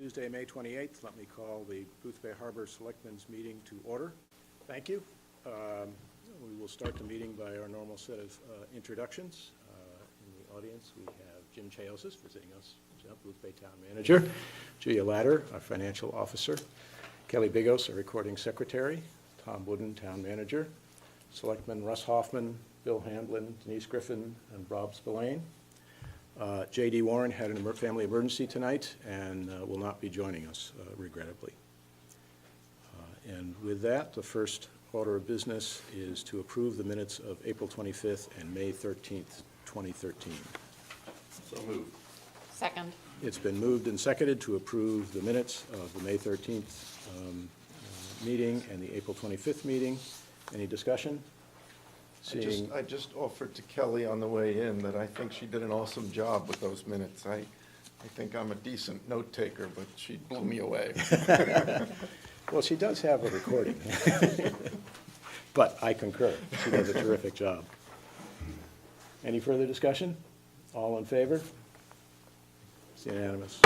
Tuesday, May 28th. Let me call the Boothbay Harbor Selectmen's meeting to order. Thank you. We will start the meeting by our normal set of introductions. In the audience, we have Jim Chaosis visiting us, Boothbay Town Manager, Julia Latter, our Financial Officer, Kelly Bigos, our Recording Secretary, Tom Wooden, Town Manager, Selectmen Russ Hoffman, Bill Handlin, Denise Griffin, and Rob Spillane. J.D. Warren had a family emergency tonight and will not be joining us, regrettably. And with that, the first order of business is to approve the minutes of April 25th and May 13th, 2013. So moved. Second. It's been moved and seconded to approve the minutes of the May 13th meeting and the April 25th meeting. Any discussion? I just offered to Kelly on the way in that I think she did an awesome job with those minutes. I think I'm a decent note taker, but she blew me away. Well, she does have a recording. But I concur. She does a terrific job. Any further discussion? All in favor? It's unanimous.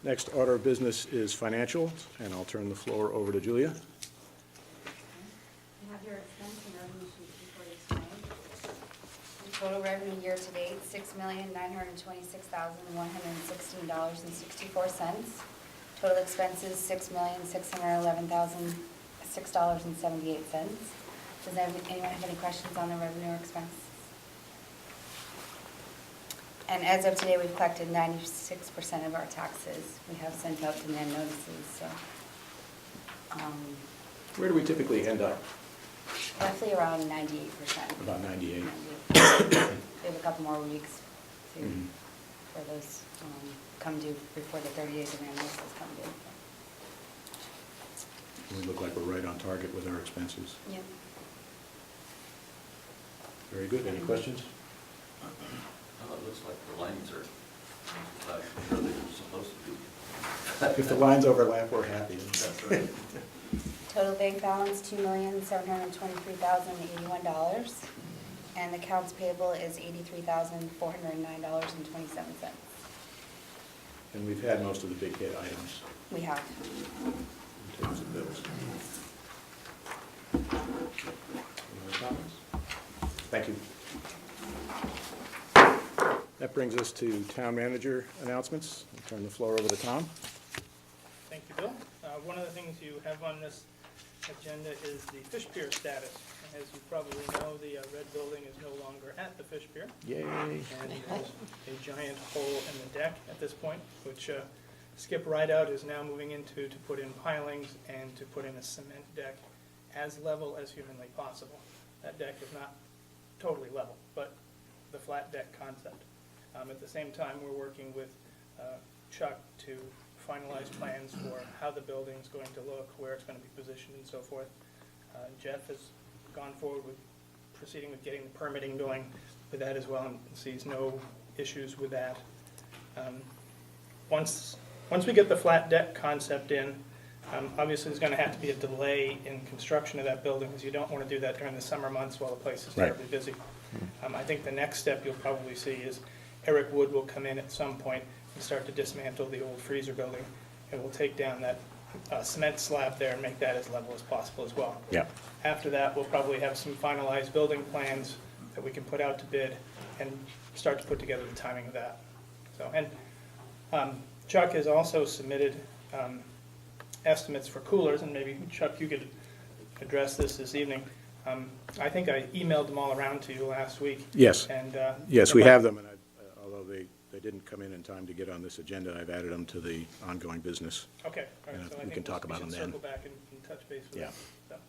Next order of business is financial, and I'll turn the floor over to Julia. You have your expense and revenue sheet before you tonight. The total revenue year-to-date, $6,926,116.64. Total expenses, $6,611,006.78. Does anyone have any questions on the revenue or expense? And as of today, we've collected 96% of our taxes. We have sent out demand notices, so. Where do we typically end up? Roughly around 98%. About 98. We have a couple more weeks for those come due before the 30-day demand notices come due. We look like we're right on target with our expenses. Yep. Very good. Any questions? Well, it looks like the lines are where they're supposed to be. If the lines overlap, we're happy. That's right. Total bank balance, $2,723,081. And accounts payable is $83,409.27. And we've had most of the big hit items We have. in terms of bills. Any other comments? Thank you. That brings us to town manager announcements. I'll turn the floor over to Tom. Thank you, Bill. One of the things you have on this agenda is the fish pier status. As you probably know, the red building is no longer at the fish pier. Yay. And there's a giant hole in the deck at this point, which Skip Rideout is now moving into to put in pilings and to put in a cement deck as level as humanly possible. That deck is not totally level, but the flat deck concept. At the same time, we're working with Chuck to finalize plans for how the building's going to look, where it's going to be positioned and so forth. Jeff has gone forward with proceeding with getting the permitting going with that as well and sees no issues with that. Once we get the flat deck concept in, obviously there's going to have to be a delay in construction of that building because you don't want to do that during the summer months while the place is terribly busy. I think the next step you'll probably see is Eric Wood will come in at some point and start to dismantle the old freezer building, and we'll take down that cement slab there and make that as level as possible as well. Yeah. After that, we'll probably have some finalized building plans that we can put out to bid and start to put together the timing of that. So, and Chuck has also submitted estimates for coolers, and maybe Chuck, you could address this evening. I think I emailed them all around to you last week. Yes. And Yes, we have them, and although they didn't come in time to get on this agenda, I've added them to the ongoing business. Okay, all right, And so I we think can talk about them we should then. circle back and touch base with Yeah. that.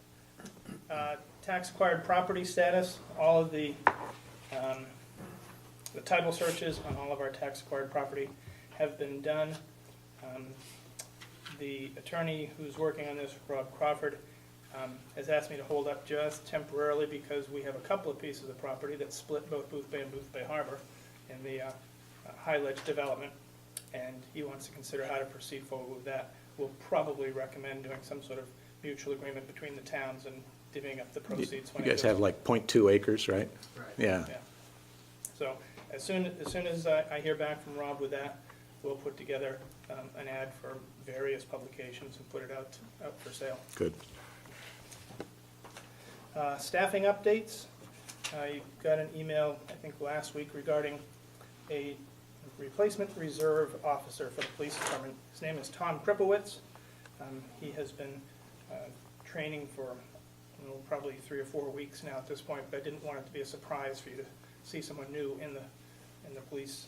So, tax acquired property status, all of the title searches on all of our tax acquired property have been done. The attorney who's working on this, Rob Crawford, has asked me to hold up just temporarily because we have a couple of pieces of property that split both Boothbay and Boothbay Harbor in the High Ledge development, and he wants to consider how to proceed forward with that. We'll probably recommend doing some sort of mutual agreement between the towns and divvying up the proceeds. You guys have like 0.2 acres, right? Right. Yeah. So as soon as I hear back from Rob with that, we'll put together an ad for various publications and put it out for sale. Good. Staffing updates. You got an email, I think, last week regarding a replacement reserve officer for the police department. His name is Tom Kripowitz. He has been training for probably 3 or 4 weeks now at this point, but I didn't want it to be a surprise for you to see someone new in the police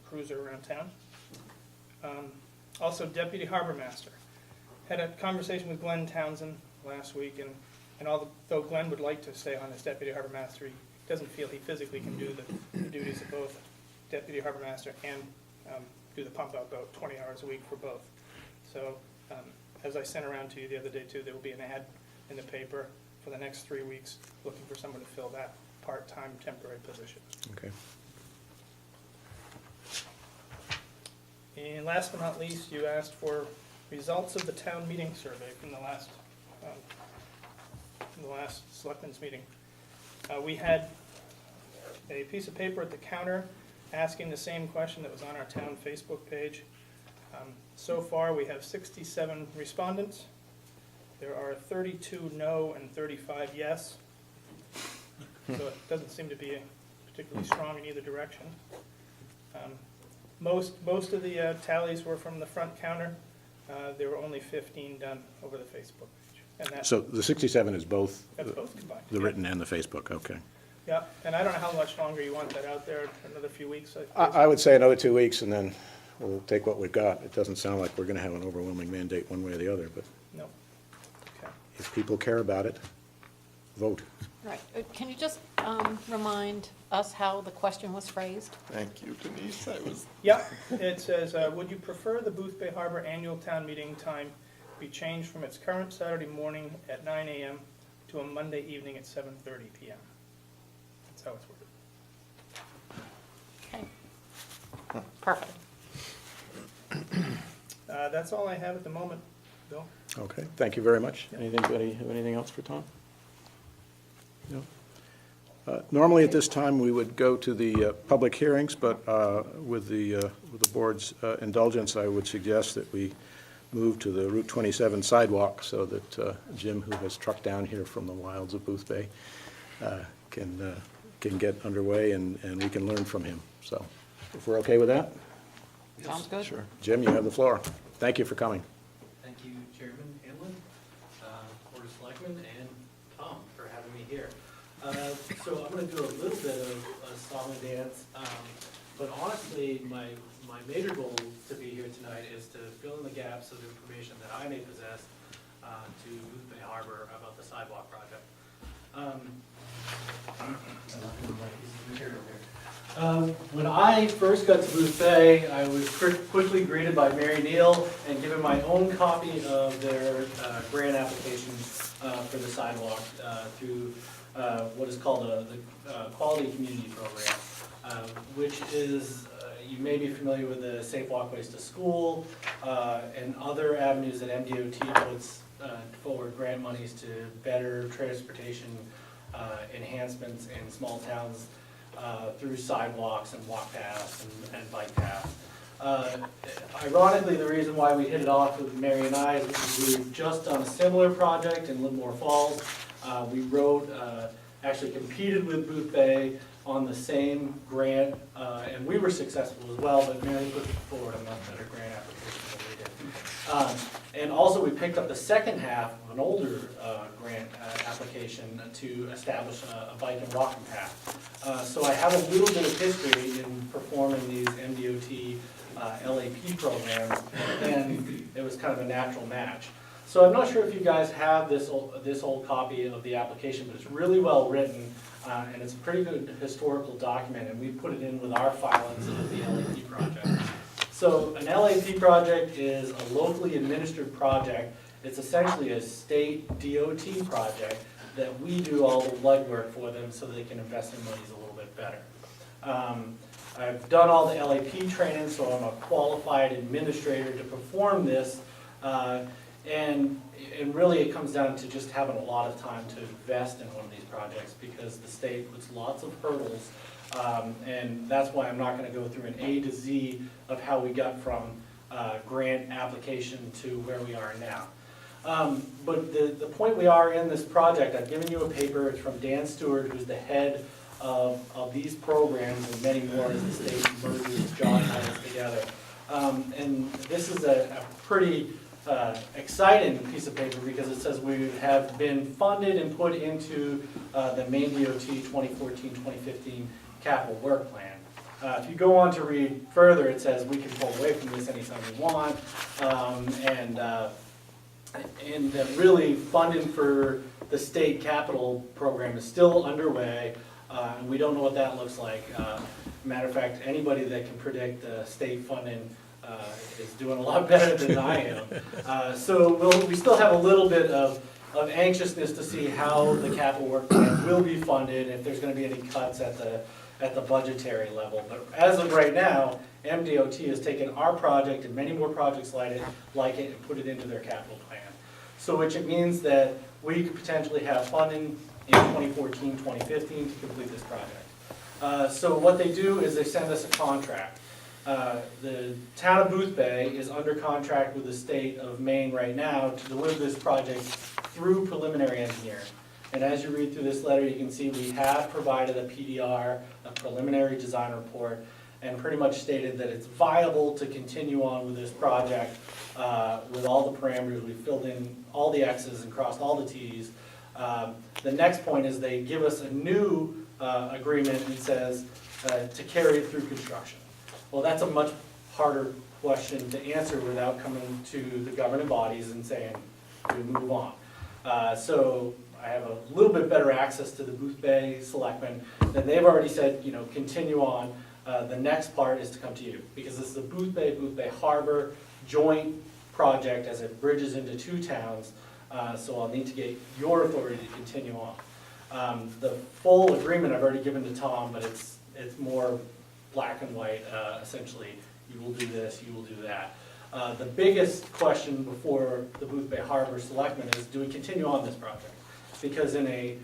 cruiser around town. Also, Deputy Harbor Master. Had a conversation with Glenn Townsend last week, and although Glenn would like to stay on as Deputy Harbor Master, he doesn't feel he physically can do the duties of both Deputy Harbor Master and do the pump out boat 20 hours a week for both. So as I sent around to you the other day too, there will be an ad in the paper for the next 3 weeks looking for someone to fill that part-time temporary position. Okay. And last but not least, you asked for results of the town meeting survey from the last selectmen's meeting. We had a piece of paper at the counter asking the same question that was on our town Facebook page. So far, we have 67 respondents. There are 32 no and 35 yes. So it doesn't seem to be particularly strong in either direction. Most of the tallies were from the front counter. There were only 15 done over the Facebook page. And that's So the 67 is both both combined. the written and the Facebook, okay. Yeah, and I don't know how much longer you want that out there, another few weeks? I would say another 2 weeks, and then we'll take what we've got. It doesn't sound like we're going to have an overwhelming mandate one way or the other, but No. Okay. if people care about it, vote. Right. Can you just remind us how the question was phrased? Thank you, Denise. I was, Yeah, it says, would you prefer the Boothbay Harbor annual town meeting time be changed from its current Saturday morning at 9 a.m. to a Monday evening at 7:30 p.m.? That's how it's worded. Okay. Perfect. That's all I have at the moment, Bill. Okay, thank you very much. Anybody have anything else for Tom? No? Normally at this time, we would go to the public hearings, but with the board's indulgence, I would suggest that we move to the Route 27 sidewalk so that Jim, who has trucked down here from the wilds of Boothbay, can get underway and we can learn from him. So if we're okay with that? Sounds good. Sure. Jim, you have the floor. Thank you for coming. Thank you, Chairman Hanlon, Board of Selectmen, and Tom for having me here. So I'm going to do a little bit of a song and dance, but honestly, my major goal to be here tonight is to fill in the gaps of information that I may possess to Boothbay Harbor about the sidewalk project. When I first got to Boothbay, I was quickly greeted by Mary Neal and given my own copy of their grant application for the sidewalk through what is called the Quality Community Program, which is, you may be familiar with the Safe Walkways to School and other avenues that MDOT puts forward grant monies to better transportation enhancements in small towns through sidewalks and walk paths and bike paths. Ironically, the reason why we hit it off with Mary and I is because we've just done a similar project in Livermore Falls. We actually competed with Boothbay on the same grant, and we were successful as well, but Mary put forward a much better grant application than we did. And also, we picked up the second half of an older grant application to establish a bike and walking path. So I have a little bit of history in performing these MDOT LAP programs, and it was kind of a natural match. So I'm not sure if you guys have this old copy of the application, but it's really well written, and it's a pretty good historical document, and we put it in with our filings of the LAP project. So an LAP project is a locally administered project. It's essentially a state DOT project that we do all the legwork for them so they can invest their monies a little bit better. I've done all the LAP training, so I'm a qualified administrator to perform this. And really, it comes down to just having a lot of time to invest in one of these projects, because the state puts lots of hurdles. And that's why I'm not gonna go through an A to Z of how we got from grant application to where we are now. But the point we are in this project, I've given you a paper, it's from Dan Stewart, who's the head of these programs and many more as the state merges job titles together. And this is a pretty exciting piece of paper, because it says we have been funded and put into the Maine DOT 2014-2015 capital work plan. If you go on to read further, it says we can pull away from this anytime we want, and that really funding for the state capital program is still underway, and we don't know what that looks like. Matter of fact, anybody that can predict state funding is doing a lot better than I am. So we still have a little bit of anxiousness to see how the capital work plan will be funded, if there's gonna be any cuts at the budgetary level. But as of right now, MDOT has taken our project and many more projects like it and put it into their capital plan. So which it means that we could potentially have funding in 2014, 2015 to complete this project. So what they do is they send us a contract. The town of Boothbay is under contract with the state of Maine right now to deliver this project through preliminary engineering. And as you read through this letter, you can see we have provided a PDR, a preliminary design report, and pretty much stated that it's viable to continue on with this project with all the parameters. We filled in all the X's and crossed all the T's. The next point is they give us a new agreement and says to carry it through construction. Well, that's a much harder question to answer without coming to the governing bodies and saying, we move on. So I have a little bit better access to the Boothbay Selectmen. Then they've already said, continue on. The next part is to come to you, because this is a Boothbay Harbor joint project as it bridges into two towns. So I'll need to get your authority to continue on. The full agreement I've already given to Tom, but it's more black and white, essentially. You will do this, you will do that. The biggest question before the Boothbay Harbor Selectmen is, do we continue on this project? Because in a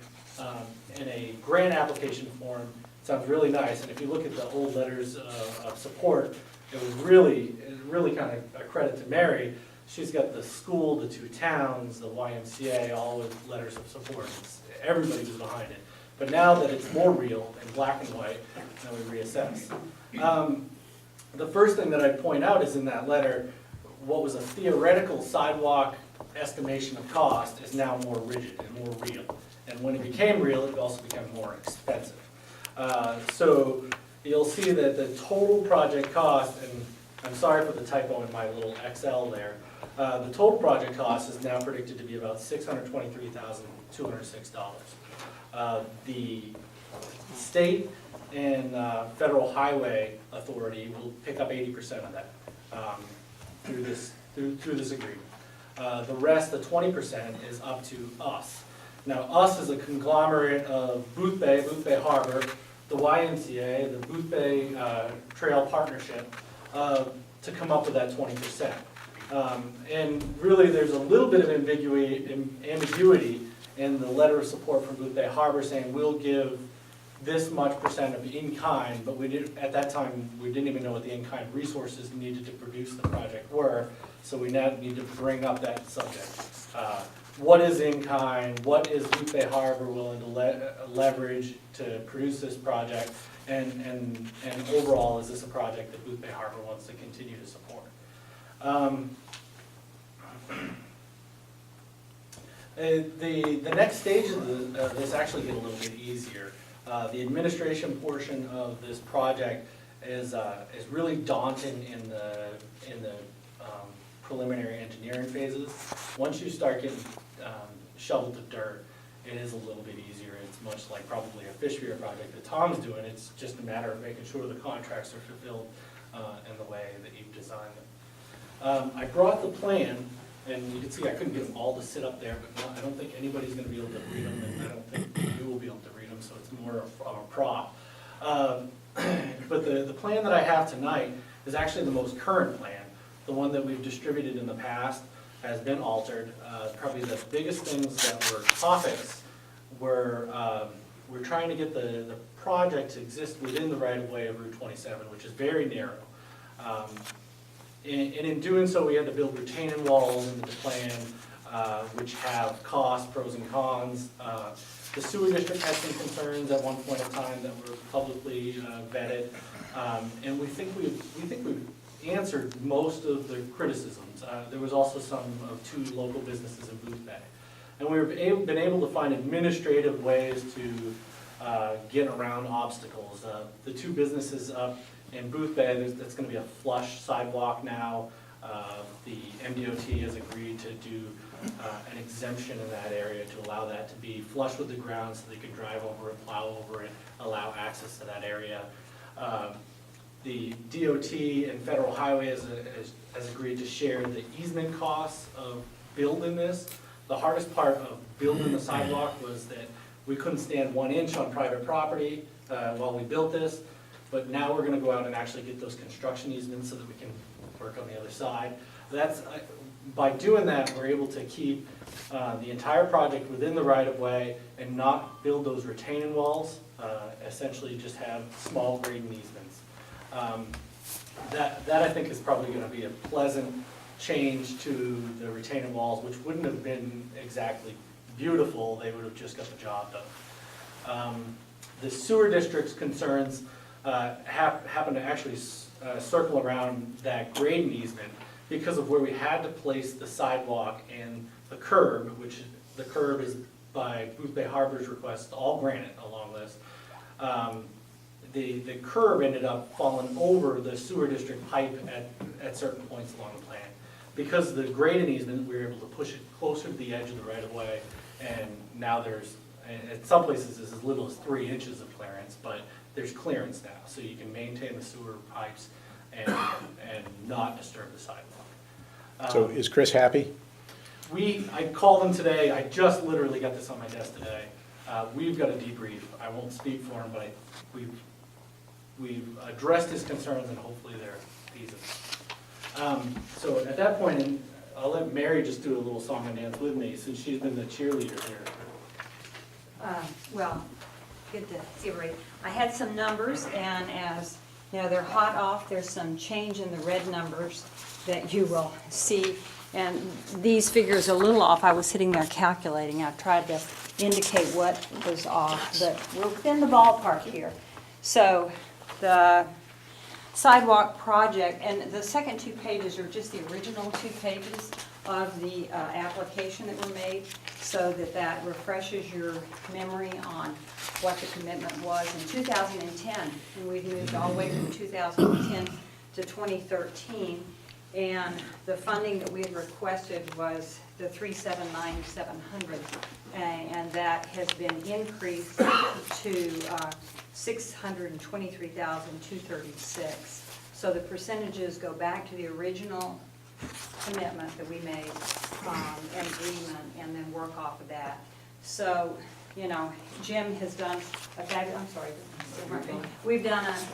grant application form, it sounds really nice, and if you look at the old letters of support, it was really kind of a credit to Mary. She's got the school, the two towns, the YMCA, all with letters of support. Everybody was behind it. But now that it's more real and black and white, now we reassess. The first thing that I point out is in that letter, what was a theoretical sidewalk estimation of cost is now more rigid and more real. And when it became real, it also became more expensive. So you'll see that the total project cost, and I'm sorry for the typo in my little Excel there, the total project cost is now predicted to be about $623,206. The state and Federal Highway Authority will pick up 80% of that through this agreement. The rest, the 20%, is up to us. Now, us is a conglomerate of Boothbay Harbor, the YMCA, the Boothbay Trail Partnership, to come up with that 20%. And really, there's a little bit of ambiguity in the letter of support from Boothbay Harbor saying we'll give this much percent of in-kind, but at that time, we didn't even know what the in-kind resources needed to produce the project were, so we now need to bring up that subject. What is in-kind? What is Boothbay Harbor willing to leverage to produce this project? And overall, is this a project that Boothbay Harbor wants to continue to support? The next stage of this actually get a little bit easier. The administration portion of this project is really daunting in the preliminary engineering phases. Once you start getting shoveled to dirt, it is a little bit easier. It's much like probably a fish feeder project that Tom's doing. It's just a matter of making sure the contracts are fulfilled in the way that you've designed them. I brought the plan, and you can see I couldn't get them all to sit up there, but I don't think anybody's going to be able to read them, and I don't think you will be able to read them, so it's more of a prop. But the plan that I have tonight is actually the most current plan, the one that we've distributed in the past. has been altered. Probably the biggest things that were topics were, we're trying to get the project to exist within the right-of-way of Route 27, which is very narrow. And in doing so, we had to build retaining walls into the plan, which have costs, pros and cons. The sewer district had some concerns at one point in time that were publicly vetted. And we think we've answered most of the criticisms. There was also some of 2 local businesses in Boothbay. And we've been able to find administrative ways to get around obstacles. The 2 businesses up in Boothbay, that's gonna be a flush sidewalk now. The MDOT has agreed to do an exemption in that area to allow that to be flush with the ground so they can drive over it, plow over it, allow access to that area. The DOT and Federal Highway has agreed to share the easement costs of building this. The hardest part of building the sidewalk was that we couldn't stand 1 inch on private property while we built this, but now we're gonna go out and actually get those construction easements so that we can work on the other side. That's, by doing that, we're able to keep the entire project within the right-of-way and not build those retaining walls, essentially just have small grading easements. That I think is probably gonna be a pleasant change to the retaining walls, which wouldn't have been exactly beautiful, they would have just got the job done. The sewer district's concerns happen to actually circle around that grading easement because of where we had to place the sidewalk and the curb, which the curb is by Boothbay Harbor's request, all granite along this. The curb ended up falling over the sewer district pipe at certain points along the plan. Because of the grading easement, we were able to push it closer to the edge of the right-of-way, and now there's, at some places, it's as little as 3 inches of clearance, but there's clearance now, so you can maintain the sewer pipes and not disturb the sidewalk. So is Chris happy? I called him today, I just literally got this on my desk today. We've got a debrief, I won't speak for him, but we've addressed his concerns and hopefully they're feasible. So at that point, I'll let Mary just do a little song and dance with me, since she's been the cheerleader here. Well, good to see everybody. I had some numbers, and as, you know, they're hot off, there's some change in the red numbers that you will see. And these figures are a little off. I was sitting there calculating. I tried to indicate what was off, but we're within the ballpark here. So the sidewalk project, and the second 2 pages are just the original 2 pages of the application that were made, so that refreshes your memory on what the commitment was in 2010. And we've moved all the way from 2010 to 2013. And the funding that we had requested was the $379,700, and that has been increased to $623,236. So the percentages go back to the original commitment that we made, and agreement, and then work off of that. So, you know, Jim has done a fabulous, I'm sorry,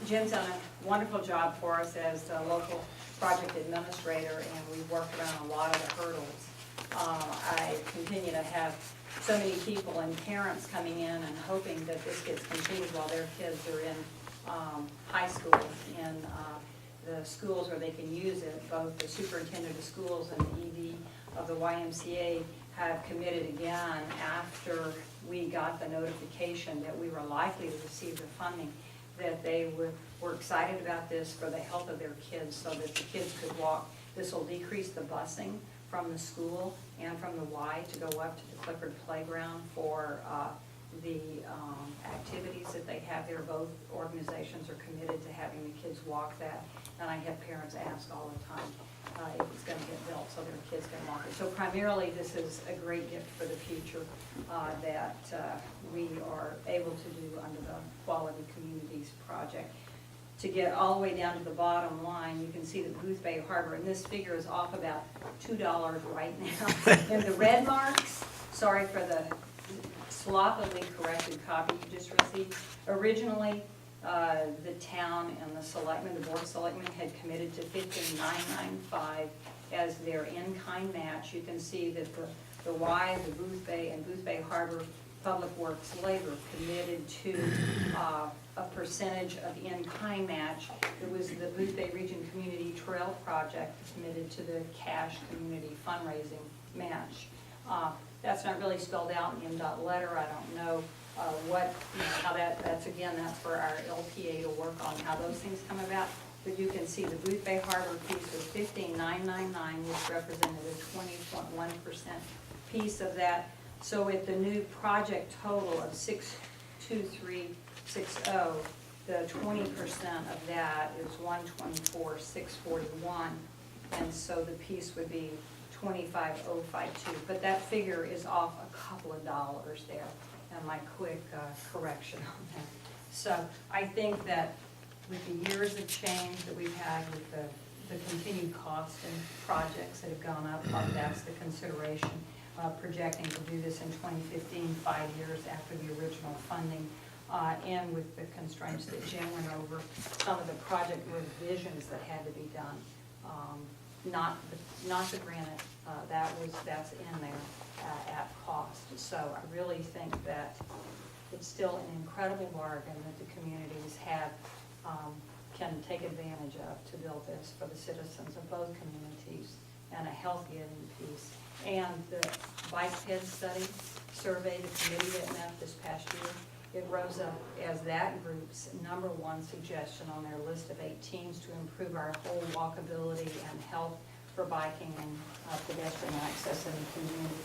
Jim's done a wonderful job for us as the local project administrator, and we've worked around a lot of the hurdles. I continue to have so many people and parents coming in and hoping that this gets continued while their kids are in high school, in the schools where they can use it. Both the superintendent of schools and the ED of the YMCA have committed again after we got the notification that we were likely to receive the funding, that they were excited about this for the health of their kids, so that the kids could walk. This will decrease the busing from the school and from the Y to go up to the Clifford Playground for the activities that they have there. Both organizations are committed to having the kids walk that, and I have parents ask all the time if it's going to get built so their kids can walk it. So primarily, this is a great gift for the future that we are able to do under the Quality Communities Project. To get all the way down to the bottom line, you can see that Boothbay Harbor, and this figure is off about $2 right now. And the red marks, sorry for the sloppily corrected copy you just received. Originally, the town and the selectmen, the board of selectmen, had committed to $15,995 as their in-kind match. You can see that the Y, the Boothbay and Boothbay Harbor Public Works labor committed to a percentage of in-kind match. It was the Boothbay Region Community Trail Project committed to the cash community fundraising match. That's not really spelled out in the MDOT letter. I don't know how that's for our LPA to work on how those things come about. But you can see the Boothbay Harbor piece was 15,999, which represented a 20.1% piece of that. So at the new project total of 62360, the 20% of that is 124,641, and so the piece would be 25,052. But that figure is off a couple of dollars there, and my quick correction on that. So I think that with the years of change that we've had with the continued cost and projects that have gone up, that's the consideration. Projecting to do this in 2015, 5 years after the original funding, and with the constraints that Jim went over, some of the project revisions that had to be done, not the granite, that's in there at cost. So I really think that it's still an incredible bargain that the communities have, can take advantage of to build this for the citizens of both communities, and a healthy ending piece. And the bike ped study survey, the committee that met this past year, it rose up as that group's #1 suggestion on their list of 18s to improve our whole walkability and health for biking and pedestrian access in the community.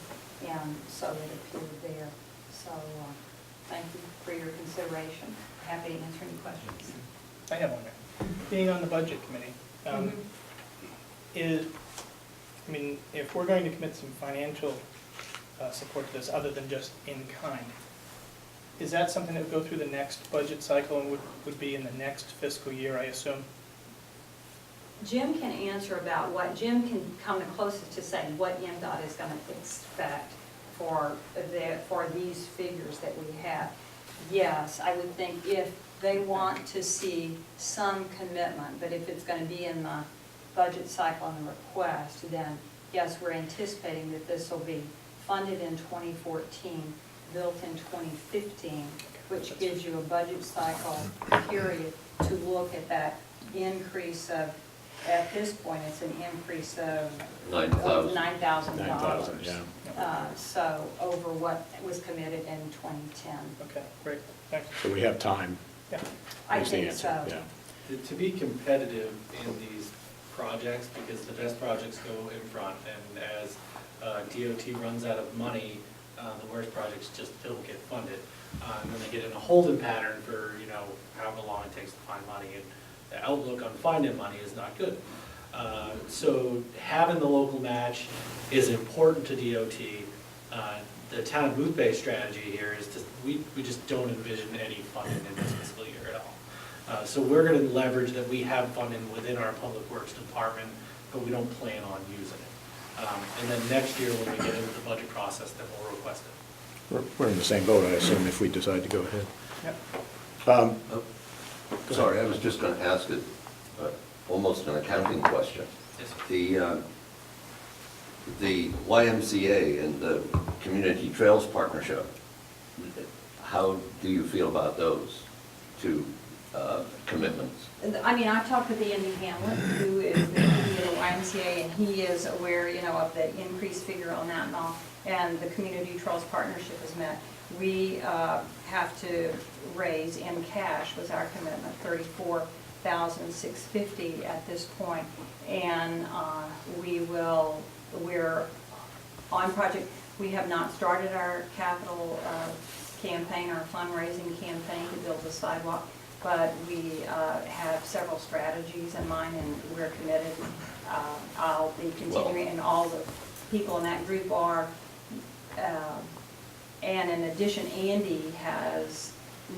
And so it appeared there. So thank you for your consideration. Happy to answer any questions. I have one there. Being on the budget committee, if we're going to commit some financial support to this other than just in kind, is that something that would go through the next budget cycle and would be in the next fiscal year, I assume? Jim can answer about Jim can come the closest to saying what MDOT is going to expect for these figures that we have. Yes, I would think if they want to see some commitment, but if it's going to be in the budget cycle and the request, then yes, we're anticipating that this will be funded in 2014, built in 2015, which gives you a budget cycle period to look at that increase of, at this point, it's an increase of $9,000. $9,000. yeah. So over what was committed in 2010. Okay, great, thanks. So we have time. Yeah. I is the think answer, so. yeah. To be competitive in these projects, because the best projects go in front, and as DOT runs out of money, the worst projects just don't get funded. And then they get in a holding pattern for, however long it takes to find money, and the outlook on finding money is not good. So having the local match is important to DOT. The town of Boothbay strategy here is we just don't envision any funding in this fiscal year at all. So we're going to leverage that we have funding within our public works department, but we don't plan on using it. And then next year, when we get into the budget process, then we'll request it. We're in the same boat, I assume, if we decide to go ahead. Yep. Sorry, I was just going to ask almost an accounting question. Yes. The YMCA and the Community Trails Partnership, how do you feel about those two commitments? I've talked with Andy Hamlet, who is the YMCA, and he is aware, of the increased figure on that and all. And the Community Trails Partnership has met. We have to raise in cash, was our commitment, $34,650 at this point. And we're on project. We have not started our capital campaign, our fundraising campaign to build the sidewalk, but we have several strategies in mind, and we're committed. I'll be continuing, and all the people in that group are. And in addition, Andy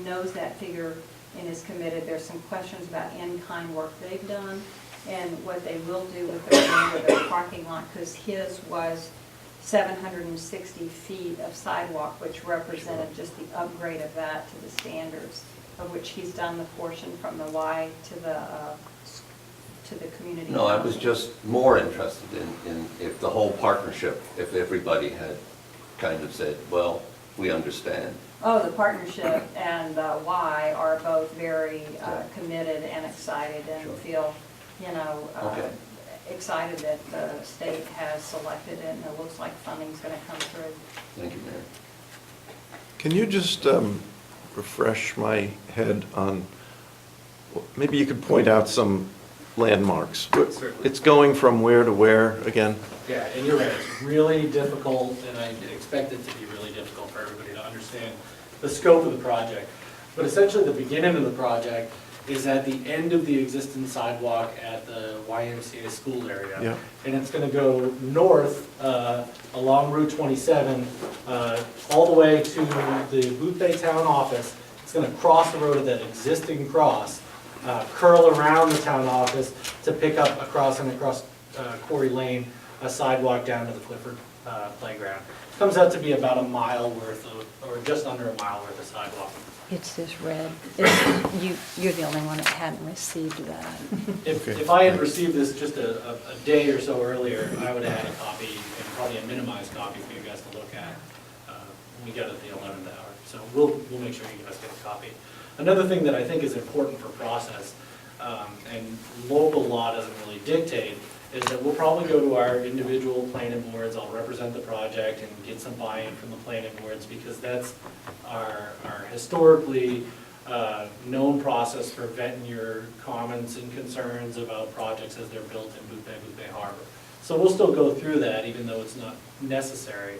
knows that figure and is committed. There's some questions about in-kind work they've done and what they will do with the remainder of their parking lot, because his was 760 feet of sidewalk, which represented just the upgrade of that to the standards, of which he's done the portion from the Y to to the community. No, I was just more interested in if the whole partnership, if everybody had kind of said, well, we understand. Oh, the partnership and the Y are both very Sure. committed and excited and Sure. feel, you know, Okay. excited that the state has selected it and it looks like funding's gonna come through. Thank you, Mary. Can you just refresh my head on, maybe you could point out some landmarks? Certainly. It's going from where to where again? Yeah, and you're right, it's really difficult, and I expect it to be really difficult for everybody to understand the scope of the project. But essentially, the beginning of the project is at the end of the existing sidewalk at the YMCA school area. Yeah. And it's gonna go north along Route 27, all the way to the Boothbay Town office. It's gonna cross the road at that existing cross, curl around the town office to pick up across Quarry Lane, a sidewalk down to the Clifford playground. Comes out to be about a mile worth of, or just under a mile worth of sidewalk. It's this red. You're the only one that hadn't received that. If I had received this just a day or so earlier, I would have had a copy, and probably a minimized copy for you guys to look at. We got it at the 11th hour, so we'll make sure you guys get a copy. Another thing that I think is important for process, and local law doesn't really dictate, is that we'll probably go to our individual planning boards. I'll represent the project and get some buy-in from the planning boards, because that's our historically known process for vetting your comments and concerns about projects as they're built in Boothbay Harbor. So we'll still go through that, even though it's not necessary.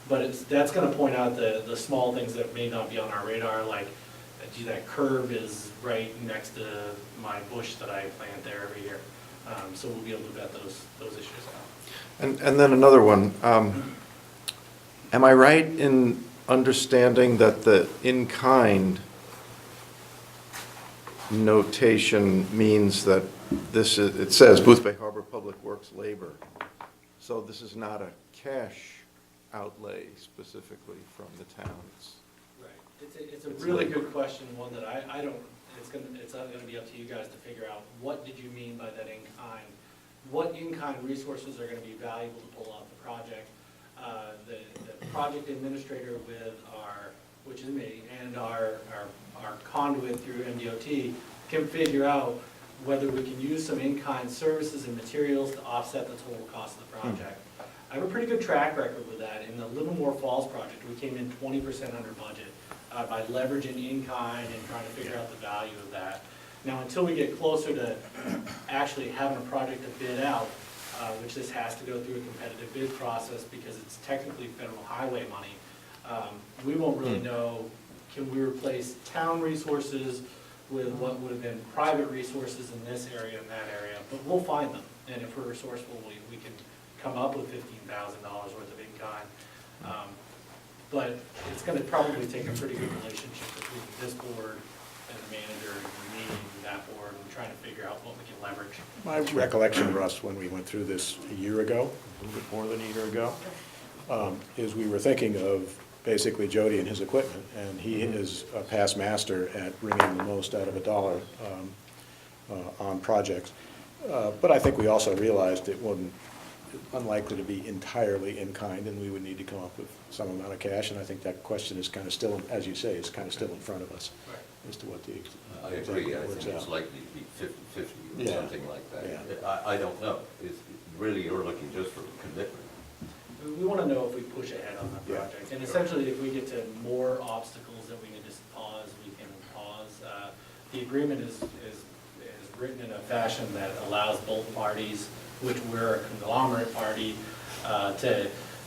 But that's gonna point out the small things that may not be on our radar, like, gee, that curb is right next to my bush that I plant there every year. So we'll be able to vet those issues out. And then another one. Am I right in understanding that the in-kind notation means that this is, it says Boothbay Harbor Public Works labor, so this is not a cash outlay specifically from the towns? Right. It's a really good question, one that I don't, it's gonna be up to you guys to figure out, what did you mean by that in-kind? What in-kind resources are gonna be valuable to pull off the project? The project administrator with which is me, and our conduit through MDOT can figure out whether we can use some in-kind services and materials to offset the total cost of the project. I have a pretty good track record with that. In the Livermore Falls project, we came in 20% under budget by leveraging in-kind and trying to figure out the value of that. Now, until we get closer to actually having a project to bid out, which this has to go through a competitive bid process because it's technically federal highway money, we won't really know, can we replace town resources with what would have been private resources in this area and that area, but we'll find them. And if we're resourceful, we can come up with $15,000 worth of in-kind. But it's gonna probably take a pretty good relationship between this board and the manager and me and that board, and trying to figure out what we can leverage. My recollection, Russ, when we went through this a year ago, a little bit more than a year ago, is we were thinking of basically Jody and his equipment, and he is a past master at bringing the most out of a dollar on projects. But I think we also realized it wasn't unlikely to be entirely in kind, and we would need to come up with some amount of cash, and I think that question is kind of still, as you say, is kind of still in front of us as to what the I agree, exactly I works think it's out. likely to be 50/50 or Yeah. something like that. Yeah. I don't know, it's, really, you're looking just for commitment. We wanna know if we push ahead on the Yeah. project, and essentially if we get to more obstacles that we need to pause, we can pause. The agreement is written in a fashion that allows both parties, which we're a conglomerate party,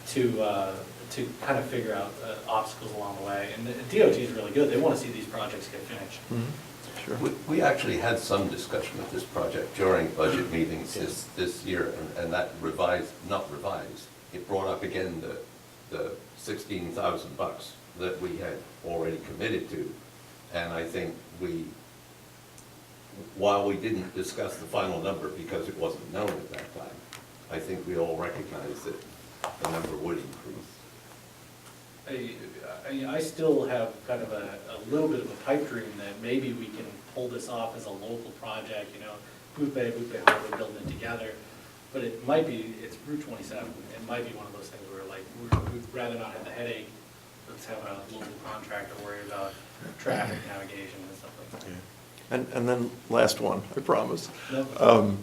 to kind of figure out obstacles along the way. And the DOT is really good, they wanna see these projects get finished. Sure. We actually had some discussion of this project during budget meetings this year, and that not revised, it brought up again the $16,000 that we had already committed to. And I think while we didn't discuss the final number because it wasn't known at that time, I think we all recognized that the number would increase. I still have kind of a little bit of a pipe dream that maybe we can pull this off as a local project, you know. Boothbay Harbor building it together. But it might be, it's Route 27. It might be one of those things where like, we'd rather not have the headache. Let's have a local contractor worry about traffic navigation and stuff like that. And then last one, I promise. Nope.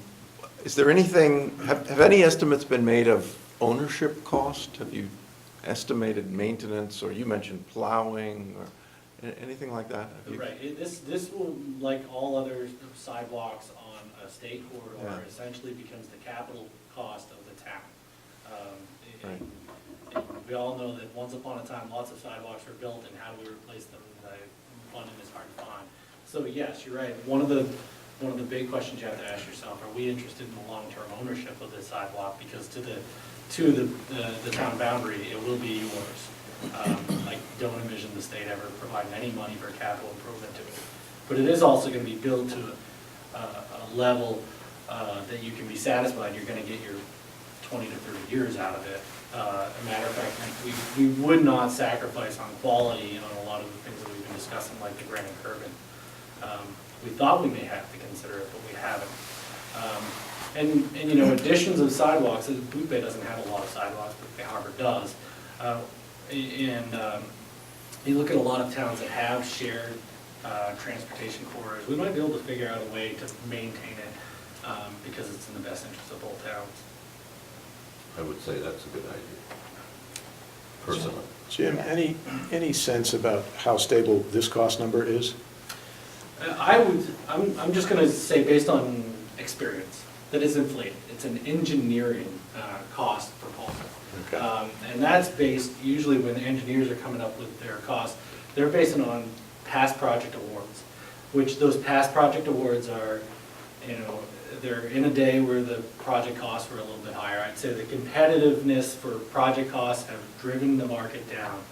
Is there anything, have any estimates been made of ownership cost? Have you estimated maintenance, or you mentioned plowing, or anything like that? Have you- Right, this will, like all other sidewalks on a state corridor, Yeah. essentially becomes the capital cost of the town. Right. And we all know that once upon a time, lots of sidewalks were built, and how do we replace them? Funding is hard to find. So yes, you're right, one of the big questions you have to ask yourself, are we interested in the long-term ownership of this sidewalk? Because to the town boundary, it will be yours. I don't envision the state ever providing any money for capital improvement to it. But it is also gonna be built to a level that you can be satisfied, you're gonna get your 20 to 30 years out of it. A matter of fact, we would not sacrifice on quality on a lot of the things that we've been discussing, like the granite curbing. We thought we may have to consider it, but we haven't. And you know, additions of sidewalks, Boothbay doesn't have a lot of sidewalks, Boothbay Harbor does. You look at a lot of towns that have shared transportation corridors, we might be able to figure out a way to maintain it because it's in the best interest of both towns. I would say that's a good idea, personally. Jim, any sense about how stable this cost number is? I'm just gonna say, based on experience, that it's inflated. It's an engineering cost proposal. Okay. And that's based, usually when the engineers are coming up with their costs, they're basing on past project awards, which those past project awards are, you know, they're in a day where the project costs were a little bit higher. I'd say the competitiveness for project costs have driven the market down.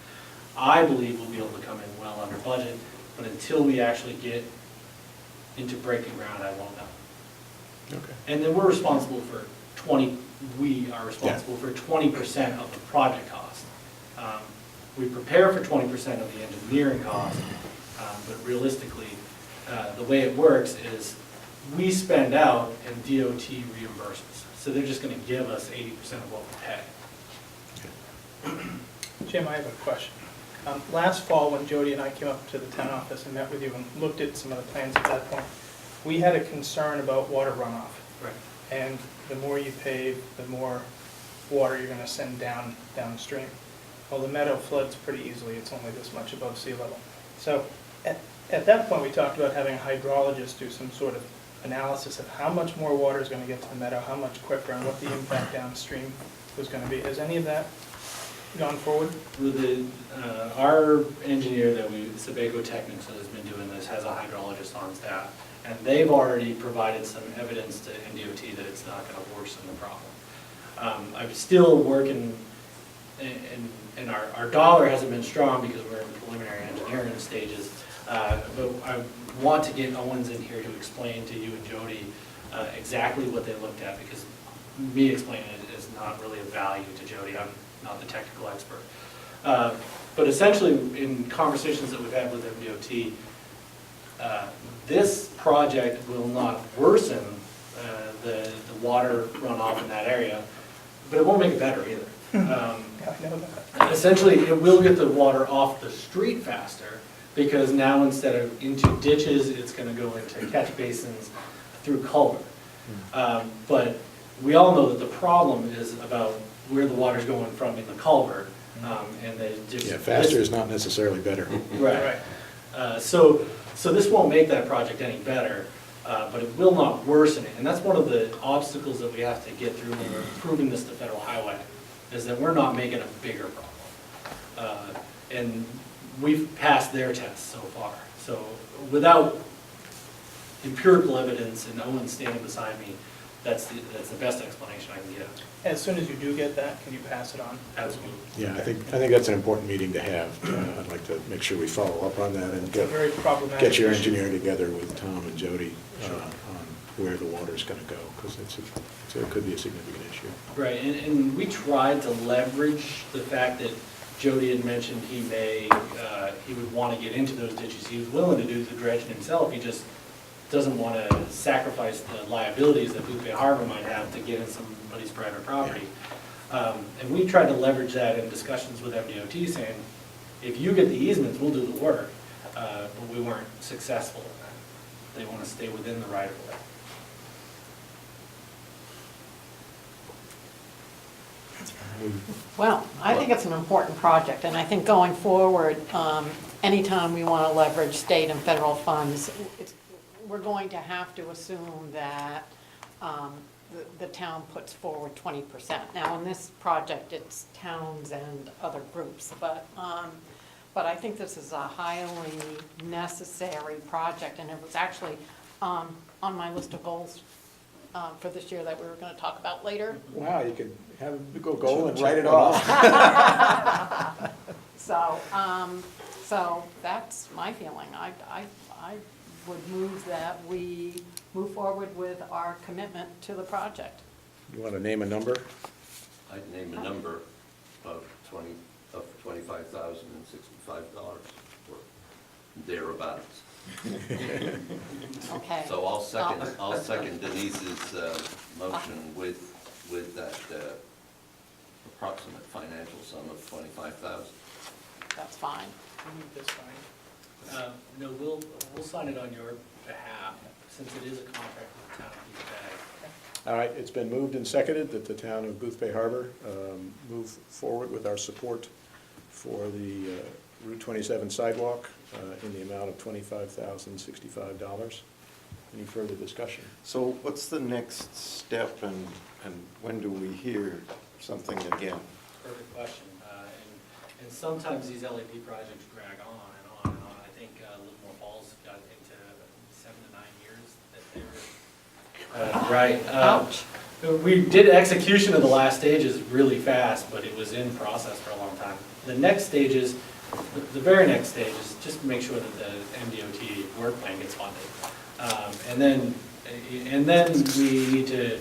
I believe we'll be able to come in well under budget, but until we actually get into breaking ground, I won't know. Okay. And then we're responsible for we are responsible for 20% of the project cost. We prepare for 20% of the engineering cost, but realistically, the way it works is we spend out and DOT reimburses. So they're just gonna give us 80% of what we pay. Jim, I have a question. Last fall, when Jody and I came up to the town office and met with you and looked at some of the plans at that point, we had a concern about water runoff. Right. And the more you pave, the more water you're gonna send downstream. Well, the meadow floods pretty easily, it's only this much above sea level. So at that point, we talked about having a hydrologist do some sort of analysis of how much more water is gonna get to the meadow, how much quicker, and what the impact downstream was gonna be. Has any of that gone forward? Our engineer Sebago Technics, that has been doing this, has a hydrologist on staff. And they've already provided some evidence to NDOT that it's not gonna worsen the problem. I'm still working, and our dollar hasn't been strong because we're in preliminary engineering stages. But I want to get Owens in here to explain to you and Jody exactly what they looked at, because me explaining it is not really of value to Jody. I'm not the technical expert. But essentially, in conversations that we've had with MDOT, this project will not worsen the water runoff in that area, but it won't make it better either. Yeah, I know that. Essentially, it will get the water off the street faster, because now instead of into ditches, it's gonna go into catch basins through culvert. But we all know that the problem is about where the water's going from in the culvert, and they just. Yeah, faster is not necessarily better. Right. So this won't make that project any better, but it will not worsen it. And that's one of the obstacles that we have to get through when we're approving this to federal highway, is that we're not making a bigger problem. And we've passed their tests so far. So without empirical evidence and Owen standing beside me, that's the best explanation I can give. As soon as you do get that, can you pass it on? Absolutely. Yeah, I think that's an important meeting to have. I'd like to make sure we follow up on that and It's a very problematic get your issue. engineer together with Tom and Jody on where the water's gonna go, because it could be a significant issue. Right, and we tried to leverage the fact that Jody had mentioned he would want to get into those ditches. He was willing to do the dredging himself, he just doesn't want to sacrifice the liabilities that Boothbay Harbor might have to get in somebody's private property. And we tried to leverage that in discussions with MDOT, saying, if you get the easements, we'll do the work, but we weren't successful in that. They want to stay within the right of way. Well, I think it's an important project, and I think going forward, anytime we want to leverage state and federal funds, we're going to have to assume that the town puts forward 20%. Now, in this project, it's towns and other groups, but I think this is a highly necessary project, and it was actually on my list of goals for this year that we were going to talk about later. Wow, you could have a goal and write it off. So that's my feeling. I would move that we move forward with our commitment to the project. You want to name a number? I'd name a number of $25,065 or thereabouts. Okay. So I'll second Denise's motion with that approximate financial sum of $25,000. That's fine. That's fine. No, we'll sign it on your behalf, since it is a contract with the town of Boothbay. All right, it's been moved and seconded that the town of Boothbay Harbor move forward with our support for the Route 27 sidewalk in the amount of $25,065. Any further discussion? So what's the next step, and when do we hear something again? Perfect question. And sometimes these LAP projects drag on and on and on. I think Livermore Falls got into 7 to 9 years that they were. Right. Ouch. We did execution of the last stages really fast, but it was in process for a long time. The next stages, the very next stage is just to make sure that the MDOT work plan gets funded. And then we need to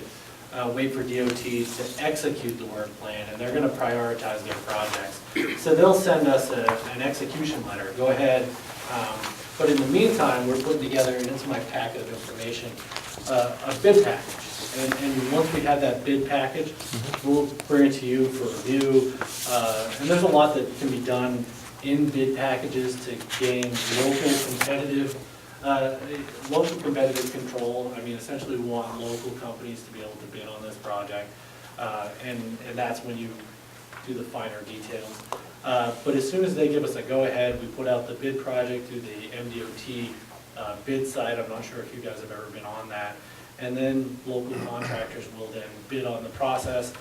wait for DOT to execute the work plan, and they're gonna prioritize their projects. So they'll send us an execution letter, go ahead. But in the meantime, we're putting together, and it's my packet of information, a bid package. And once we have that bid package, we'll bring it to you for review. And there's a lot that can be done in bid packages to gain local competitive control. I mean, essentially, we want local companies to be able to bid on this project. And that's when you do the finer details. But as soon as they give us a go-ahead, we put out the bid project through the MDOT bid site. I'm not sure if you guys have ever been on that. And then local contractors will then bid on the process.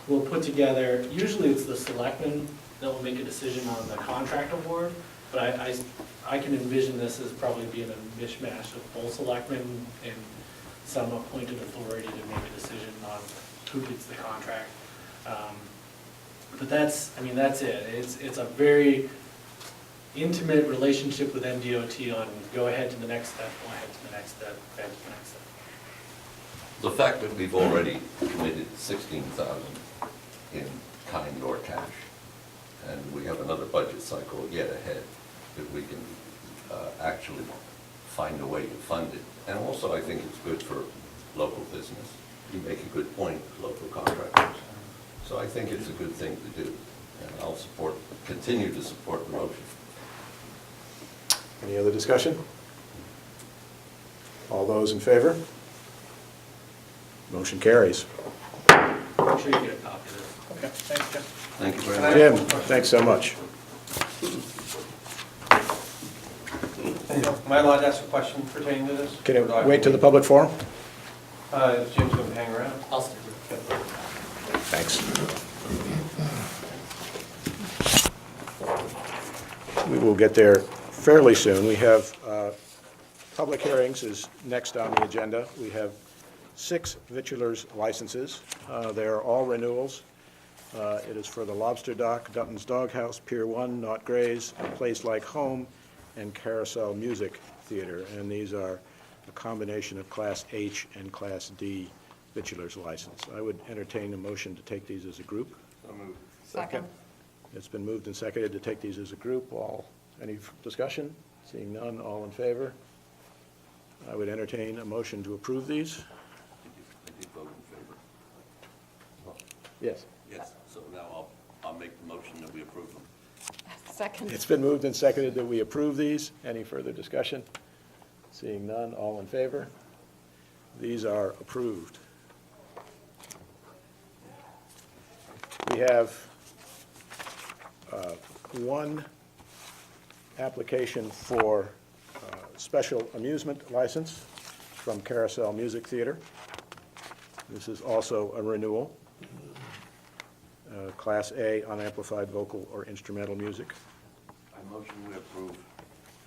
We'll put together, usually it's the selectmen that will make a decision on the contract award, but I can envision this as probably being a mishmash of both selectmen and some appointed authority to make a decision on who gets the contract. But that's it. It's a very intimate relationship with MDOT on go ahead to the next step, go ahead to the next step, go ahead to the next step. The fact that we've already committed $16,000 in kind or cash, and we have another budget cycle yet ahead, that we can actually find a way to fund it. And also, I think it's good for local business. You make a good point, local contractors. So I think it's a good thing to do, and I'll continue to support the motion. Any other discussion? All those in favor? Motion carries. Make sure you get a copy of this. Okay, thanks, Jim. Thank you very much. Jim, thanks so much. Am I allowed to ask a question pertaining to this? Can it wait till the public forum? Jim's going to hang around. I'll stick with it. Thanks. We will get there fairly soon. We have, public hearings is next on the agenda. We have 6 vitulers licenses. They are all renewals. It is for the Lobster Dock, Dutton's Doghouse, Pier 1, Not Gray's, A Place Like Home, and Carousel Music Theater. And these are a combination of Class H and Class D vitulers license. I would entertain a motion to take these as a group. Second. It's been moved and seconded to take these as a group. Any discussion? Seeing none, all in favor? I would entertain a motion to approve these. I did vote in favor. Yes. Yes, so now I'll make the motion that we approve them. Second. It's been moved and seconded that we approve these. Any further discussion? Seeing none, all in favor? These are approved. We have one application for special amusement license from Carousel Music Theater. This is also a renewal. Class A unamplified vocal or instrumental music. I motion we approve.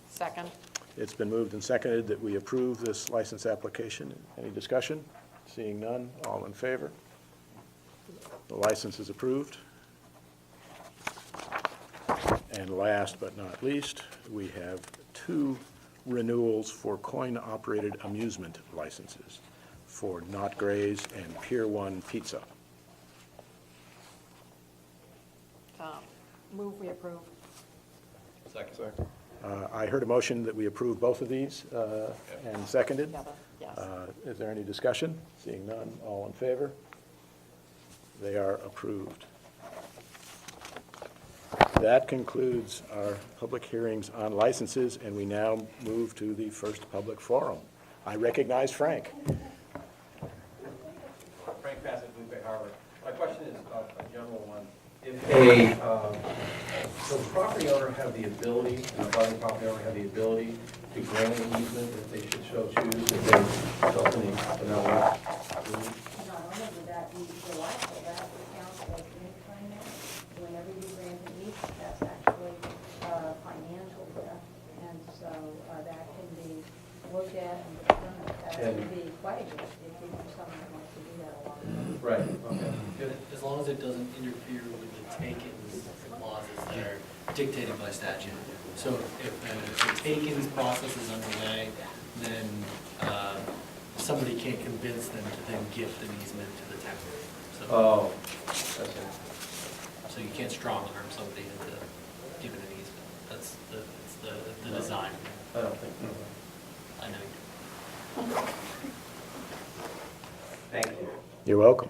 Second. It's been moved and seconded that we approve this license application. Any discussion? Seeing none, all in favor? The license is approved. And last but not least, we have two renewals for coin-operated amusement licenses for Not Gray's and Pier 1 Pizza. Move we approve. Second. I heard a motion that we approve both of these and seconded. Together, yes. Is there any discussion? Seeing none, all in favor? They are approved. That concludes our public hearings on licenses, and we now move to the first public forum. I recognize Frank. Frank Bassett, Boothbay Harbor. My question is a general one. If does the property owner have the ability, the abutting property owner have the ability to grant an easement if they should so choose, if they result in a Not only would that be delightful, that would count as any kind of, whenever you grant an easement, that's actually financial debt. And so that can be looked at and determined. That would be quite a gift if you have someone that wants to do that along with you. Right, okay, good. As long as it doesn't interfere with the takings clauses that are dictated by statute. So if the takings process is underway, then somebody can't convince them to then gift an easement to the town. So, Oh, that's it. so you can't strong arm somebody into giving an easement. That's the design. I don't think so. I know you do. Thank you. You're welcome.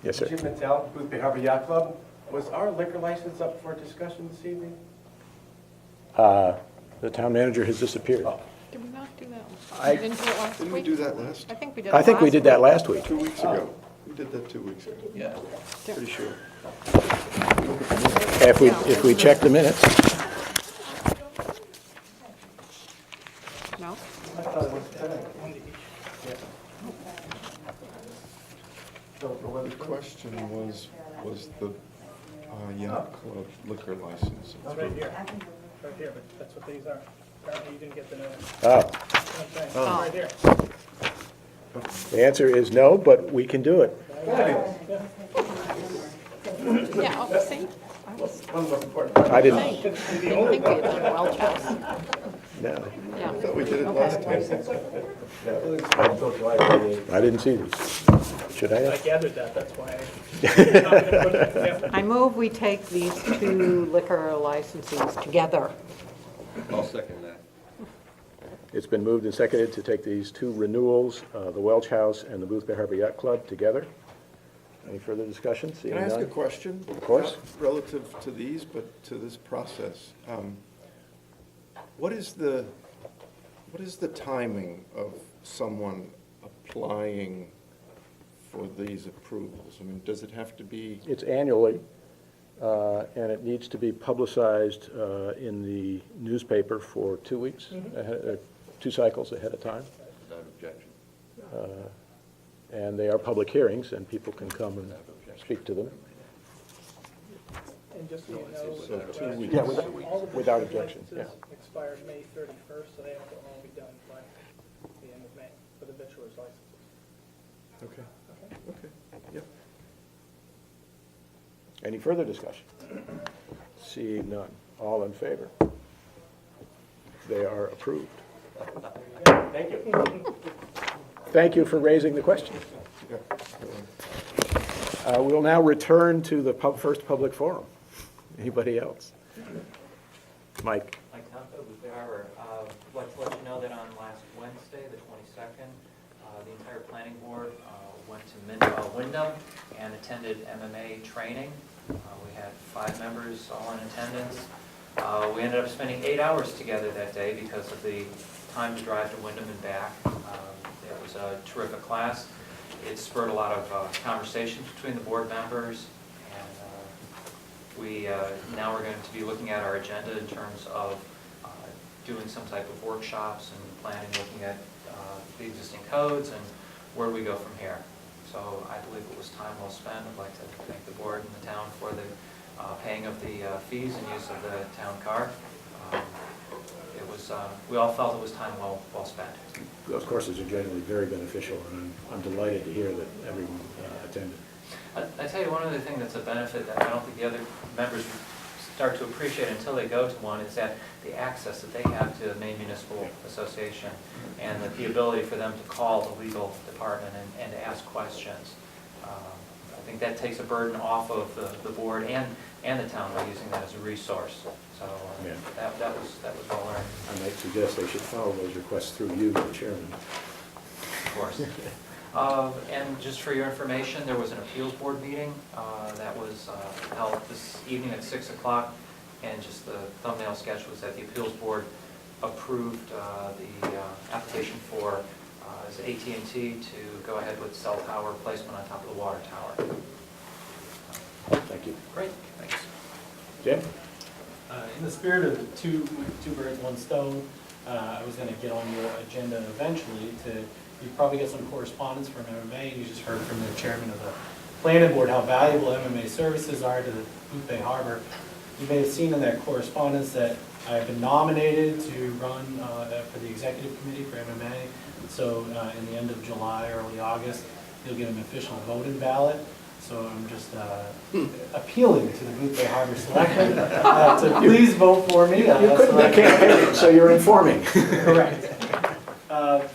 Yes, sir. Jim Mattel, Boothbay Harbor Yacht Club. Was our liquor license up for discussion this evening? The town manager has disappeared. Did we not do that? I- We didn't do it last Didn't we week? do that last, I think we did. I think we did that last week. 2 weeks ago? We did that 2 weeks ago, Yeah. pretty sure. If we check the minutes. No? I thought it was tonight. The question was the yacht club liquor license It's right approved? here, right here, but that's what these are. Apparently you didn't get the notice. Oh, Okay, Oh. right here. the answer is no, but we can do it. Yeah, oh, see? I was One of the most important. I didn't, saying, I didn't think we had done Welch House. no, Yeah. I thought we did it last time. I didn't see these. Should I I have? gathered that, that's why I. I move we take these two liquor licenses together. I'll second that. It's been moved and seconded to take these two renewals, the Welch House and the Boothbay Harbor Yacht Club, together. Any further discussion? Seeing Can I ask a none? question? Of course. Not relative to these, but to this process. What is the timing of someone applying for these approvals? I mean, does it have to be, It's annually, and it needs to be publicized in the newspaper for 2 weeks, 2 cycles ahead of time. Without objection. And they are public hearings, and people can come and speak to them. And just so you know. So 2 weeks. Yeah, all of the without liquor objection, yeah. licenses expire May 31st, so they have to all be done by the end of May for the victualers licenses. okay, Okay? okay, yep. Any further discussion? Seeing none. All in favor? They are approved. Thank you. Thank you for raising the question. Yeah. We'll now return to the first public forum. Anybody else? Mike? Mike Tomko, Boothbay Harbor. I'd like to let you know that on last Wednesday, the 22nd, the entire planning board went to Wyndham and attended MMA training. We had 5 members all in attendance. We ended up spending 8 hours together that day because of the time to drive to Wyndham and back. It was a terrific class. It spurred a lot of conversations between the board members, and now we're going to be looking at our agenda in terms of doing some type of workshops and planning, looking at the existing codes and where do we go from here. So I believe it was time well spent. I'd like to thank the board and the town for the paying of the fees and use of the town car. We all felt it was time well spent. Those courses are generally very beneficial, and I'm delighted to hear that everyone attended. I tell you, one other thing that's a benefit that I don't think the other members start to appreciate until they go to one is that the access that they have to the Maine Municipal Association and the ability for them to call the legal department and to ask questions. I think that takes a burden off of the board and the town by using that as a resource. So Yeah. that was well earned. I might suggest they should follow those requests through you, the chairman. Of course. And just for your information, there was an appeals board meeting that was held this evening at 6 o'clock, and just the thumbnail sketch was that the appeals board approved the application for AT&T to go ahead with cell tower placement on top of the water tower. Thank you. Great, thanks. Jim? In the spirit of two birds, one stone, I was going to get on your agenda eventually you probably get some correspondence from MMA, and you just heard from the chairman of the planning board how valuable MMA services are to the Boothbay Harbor. You may have seen in that correspondence that I've been nominated to run for the executive committee for MMA. So in the end of July, early August, you'll get an official voting ballot. So I'm just appealing to the Boothbay Harbor Selectmen to please vote for me. You couldn't be campaigning, so you're informing. Correct.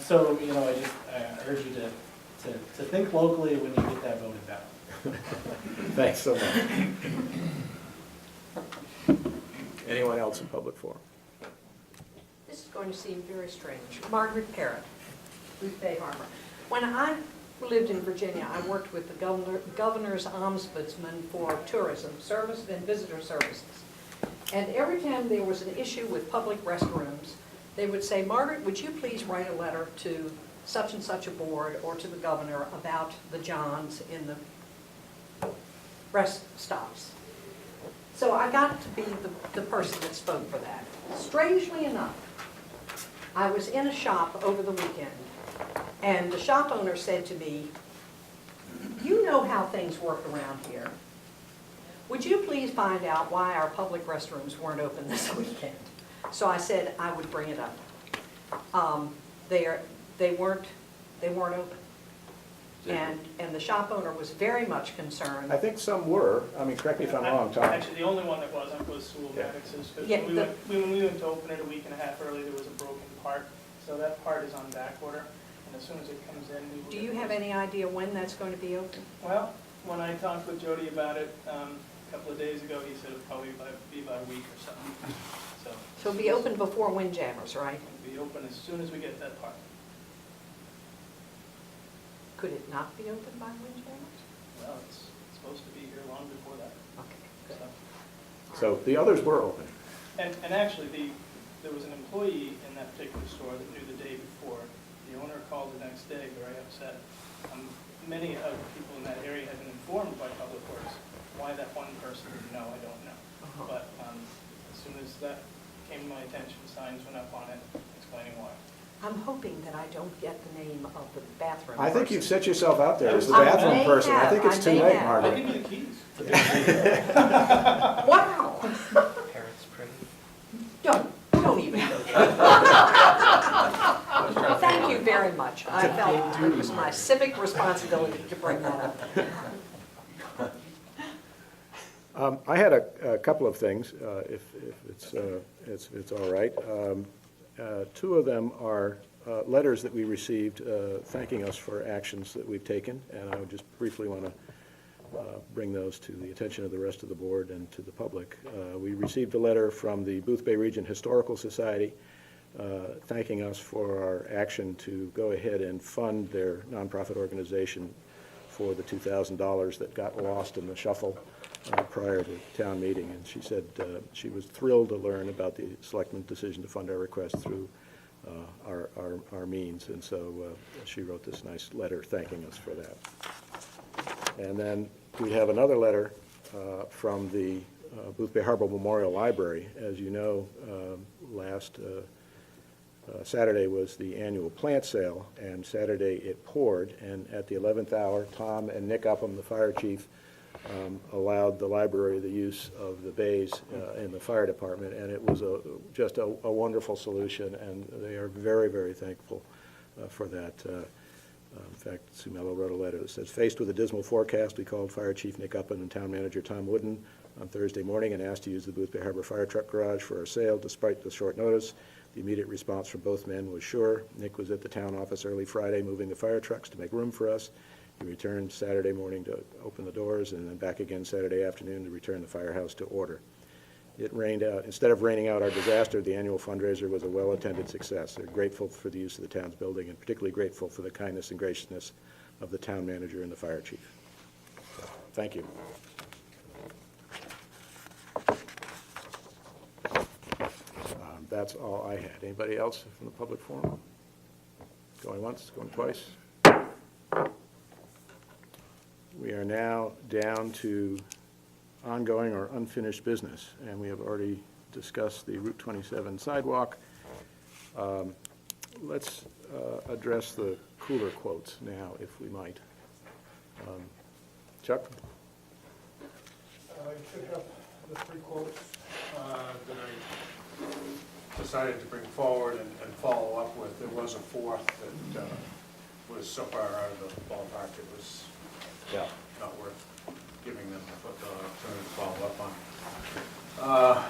So, I just urge you to think locally when you get that voting ballot. Thanks so much. Anyone else in public forum? This is going to seem very strange. Margaret Parrott, Boothbay Harbor. When I lived in Virginia, I worked with the governor's ombudsman for tourism service and visitor services. And every time there was an issue with public restrooms, they would say, Margaret, would you please write a letter to such and such a board or to the governor about the Johns in the rest stops. So I got to be the person that spoke for that. Strangely enough, I was in a shop over the weekend, and the shop owner said to me, you know how things work around here. Would you please find out why our public restrooms weren't open this weekend? So I said I would bring it up. They weren't open. And the shop owner was very much concerned. I think some were. I mean, correct me if I'm wrong, Tom. Actually, the only one that wasn't was Sewell Maddox's, because Yeah, when we went to open it a week and a half early, there was a broken part. So that part is on back order, and as soon as it comes in, we will. Do you have any idea when that's going to be open? Well, when I talked with Jody about it a couple of days ago, he said it'll probably be about a week or something. So So it'll be open before Windjammers, right? it'll be open as soon as we get that part. Could it not be open by Windjammers? Well, it's supposed to be here long before that. Okay, good. So the others were open. And actually, there was an employee in that particular store that knew the day before. The owner called the next day, very upset. Many of the people in that area had been informed by Public Works. Why that one person didn't know, I don't know. But as soon as that came to my attention, signs went up on it explaining why. I'm hoping that I don't get the name of the bathroom I think person. you've set yourself out there as the I bathroom may person. I have, think it's I too may late, have. I'll Margaret. give you the keys. Wow! Parents pretty. Don't even go there. Thank you very much. I felt it was my civic responsibility to bring that up. I had a couple of things, if it's all right. Two of them are letters that we received thanking us for actions that we've taken, and I would just briefly want to bring those to the attention of the rest of the board and to the public. We received a letter from the Boothbay Region Historical Society thanking us for our action to go ahead and fund their nonprofit organization for the $2,000 that got lost in the shuffle prior to town meeting. And she said she was thrilled to learn about the selectmen's decision to fund our request through our means. And so she wrote this nice letter thanking us for that. And then we have another letter from the Boothbay Harbor Memorial Library. As you know, last Saturday was the annual plant sale, and Saturday it poured, and at the 11th hour, Tom and Nick Upham, the fire chief, allowed the library the use of the bays in the fire department, and it was just a wonderful solution, and they are very, very thankful for that. In fact, Sue Mello wrote a letter that says, faced with a dismal forecast, we called Fire Chief Nick Upham and Town Manager Tom Wooden on Thursday morning and asked to use the Boothbay Harbor Fire Truck Garage for our sale. Despite the short notice, the immediate response from both men was sure. Nick was at the town office early Friday moving the fire trucks to make room for us. He returned Saturday morning to open the doors, and then back again Saturday afternoon to return the firehouse to order. It rained out. Instead of raining out our disaster, the annual fundraiser was a well-attended success. They're grateful for the use of the town's building, and particularly grateful for the kindness and graciousness of the town manager and the fire chief. So, thank you. That's all I had. Anybody else from the public forum? Going once, going twice? We are now down to ongoing or unfinished business, and we have already discussed the Route 27 sidewalk. Let's address the cooler quotes now, if we might. Chuck? You should have the 3 quotes that I decided to bring forward and follow up with. There was a 4th that was so far out of the ballpark it was not worth giving them to follow up on.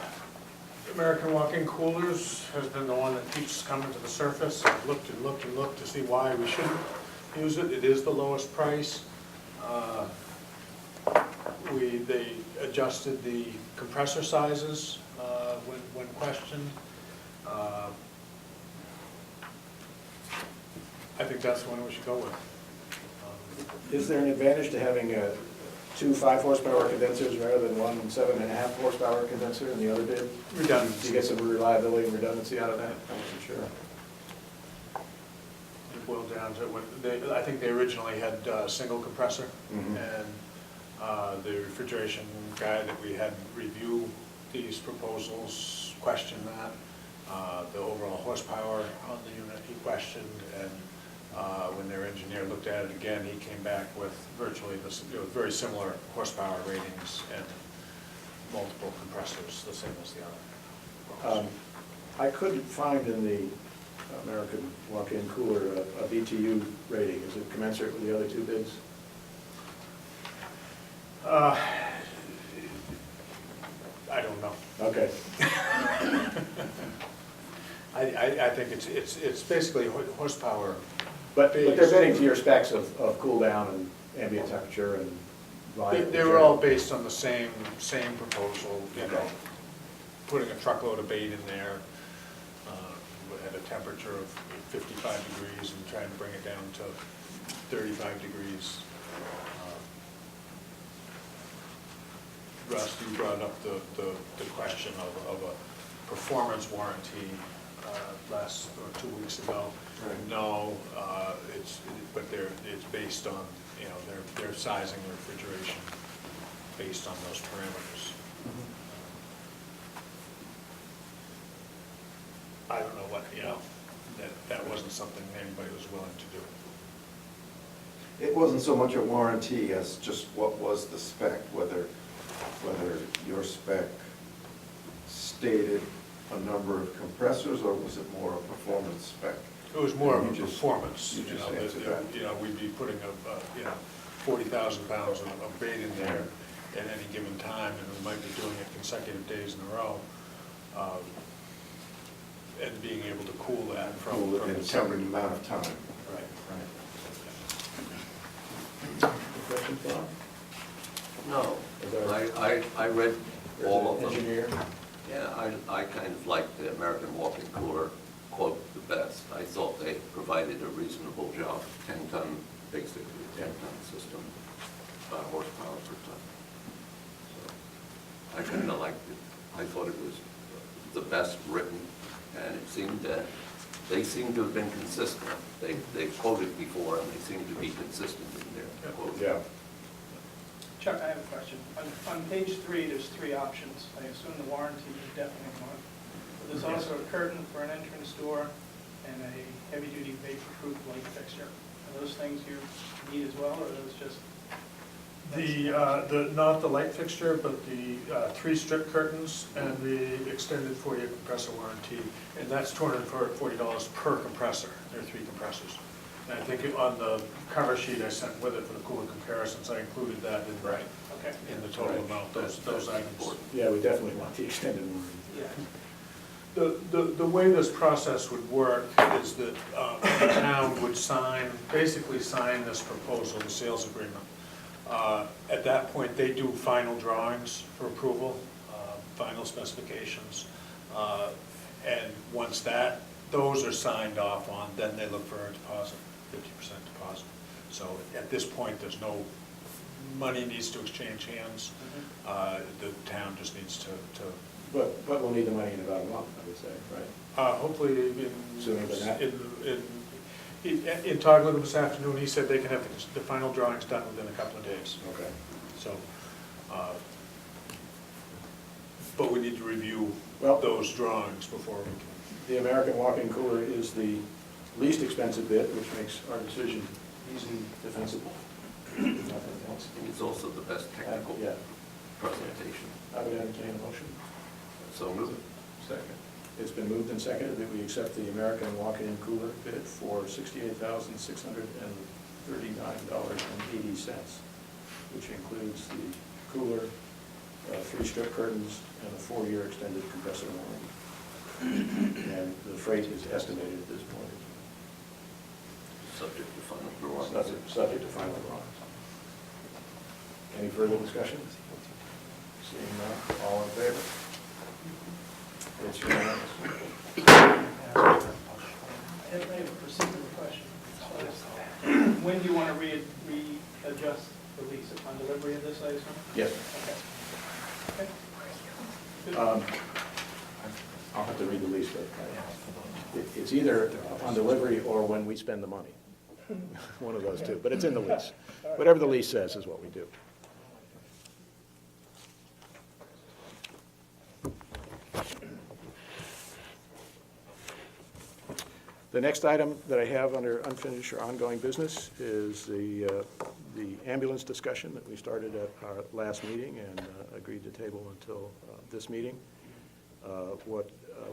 American Walk-In Coolers has been the one that keeps coming to the surface. I've looked and looked and looked to see why we shouldn't use it. It is the lowest price. They adjusted the compressor sizes when questioned. I think that's the one we should go with. Is there an advantage to having 2 5-horsepower condensers rather than 1 7.5-horsepower condenser in the other bid? Redundancy. Do you get some reliability and redundancy out of that? I wasn't sure. It boiled down to I think they originally had a single compressor, and the refrigeration guy that we had review these proposals questioned that. The overall horsepower on the unit he questioned, and when their engineer looked at it again, he came back with virtually very similar horsepower ratings and multiple compressors, the same as the other. I couldn't find in the American Walk-In Cooler a BTU rating. Is it commensurate with the other 2 bids? I don't know. Okay. I think it's basically horsepower. But they're bidding to your specs of cool down and ambient temperature and volume. They were all based on the same proposal, putting a truckload of bait in there at a temperature of 55 degrees and trying to bring it down to 35 degrees. Russ, you brought up the question of a performance warranty last or 2 weeks ago. Right. No, it's based on their sizing refrigeration based on those parameters. I don't know what that wasn't something anybody was willing to do. It wasn't so much a warranty as just what was the spec, whether your spec stated a number of compressors, or was it more a performance spec? It was more of a performance. You just answered that. We'd be putting 40,000 pounds of bait in there at any given time, and we might be doing it consecutive days in a row, and being able to cool that from in the some temperature. amount of time. Right. Question, Bob? No, Is there- I read all of them. Engineer? Yeah, I kind of like the American Walk-In Cooler provided a reasonable job, 10-ton, basically, 10-ton system, horsepower per ton. So I kind of liked it. I thought it was the best written, and it seemed that they seem to have been consistent. They've quoted before, and they seem to be consistent in their quote. Yeah. Chuck, I have a question. On page 3, there's 3 options. I assume the warranty is definitely one. But there's also a curtain for an entrance door and a heavy-duty vapor-proof light fixture. Are those things you need as well, or are those just? Not the light fixture, but the 3 strip curtains and the extended 4-year compressor warranty, and that's $240 per compressor. There are 3 compressors. And I think on the cover sheet I sent with it for the cooler comparisons, I included that in, Right. Okay. in the total amount, those items. Yeah, we definitely want the extended warranty. Yeah. The way this process would work is that the town would basically sign this proposal, the sales agreement. At that point, they do final drawings for approval, final specifications. And once those are signed off on, then they look for a deposit, 50% deposit. So at this point, there's no money needs to exchange hands. The town just needs to. But we'll need the money in about a month, I would say, right? Hopefully Sooner than that. in talking with him this afternoon, he said they can have the final drawings done within a couple of days. Okay. So, but we need to review Well, those drawings before we can. the American walk-in cooler is the least expensive bit, which makes our decision easily defensible. Nothing else. I think it's also the best technical Yeah. presentation. I would entertain a motion. So move it. Second. It's been moved and seconded that we accept the American walk-in cooler bid for $68,639.80, which includes the cooler, 3 strip curtains, and a 4-year extended compressor warranty. And the freight is estimated at this point. Subject to final drawings. Subject to final drawings. Any further discussion? Seeing none, all in favor? It's unanimous. I have a procedural question. When do you want to readjust the lease? Upon delivery of this, I assume? Yes. Okay. Good. I'll have to read the lease, but it's either upon delivery or when we spend the money. One of those two, but it's in the lease. Whatever the lease says is what we do. The next item that I have under unfinished or ongoing business is the ambulance discussion that we started at our last meeting and agreed to table until this meeting.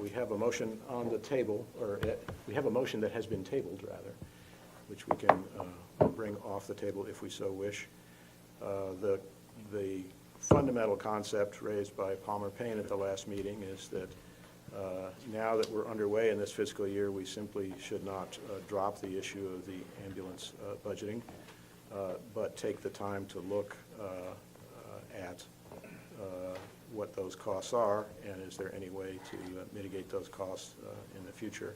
We have a motion on the table, or we have a motion that has been tabled, rather, which we can bring off the table if we so wish. The fundamental concept raised by Palmer Payne at the last meeting is that now that we're underway in this fiscal year, we simply should not drop the issue of the ambulance budgeting, but take the time to look at what those costs are, and is there any way to mitigate those costs in the future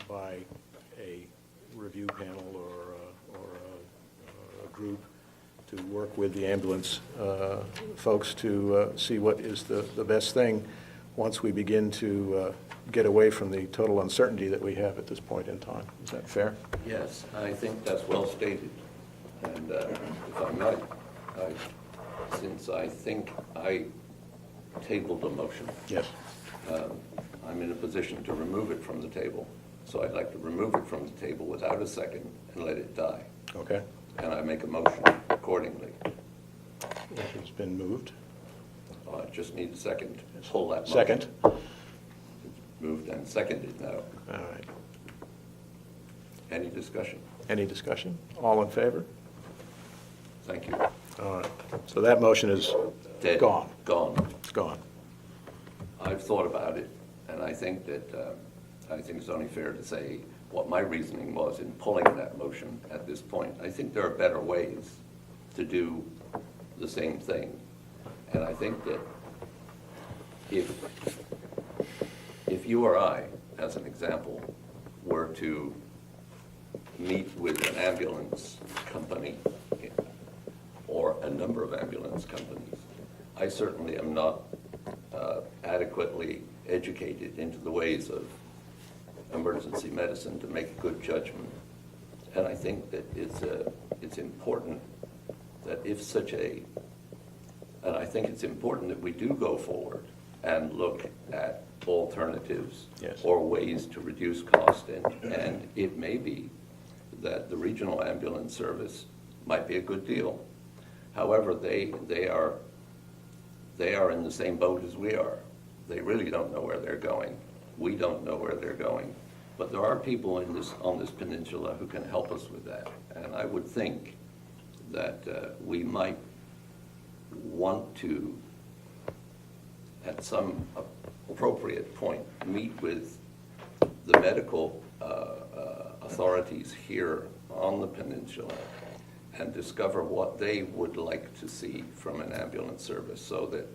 by a review panel or a group to work with the ambulance folks to see what is the best thing once we begin to get away from the total uncertainty that we have at this point in time. Is that fair? Yes, I think that's well stated. And if I might, since I think I tabled a motion. Yes. I'm in a position to remove it from the table. So I'd like to remove it from the table without a second and let it die. Okay. And I make a motion accordingly. It's been moved. I just need a second to pull that motion. Second. It's moved and seconded now. All right. Any discussion? Any discussion? All in favor? Thank you. All right. So that motion is Dead. gone. Gone. It's gone. I've thought about it, and I think that, I think it's only fair to say what my reasoning was in pulling that motion at this point. I think there are better ways to do the same thing. And I think that if you or I, as an example, were to meet with an ambulance company or a number of ambulance companies. I certainly am not adequately educated into the ways of emergency medicine to make a good judgment. And I think that it's important that if such a, and I think it's important that we do go forward and look at alternatives Yes. or ways to reduce cost. And it may be that the regional ambulance service might be a good deal. However, they are in the same boat as we are. They really don't know where they're going. We don't know where they're going. But there are people on this peninsula who can help us with that. And I would think that we might want to, at some appropriate point, meet with the medical authorities here on the peninsula and discover what they would like to see from an ambulance service so that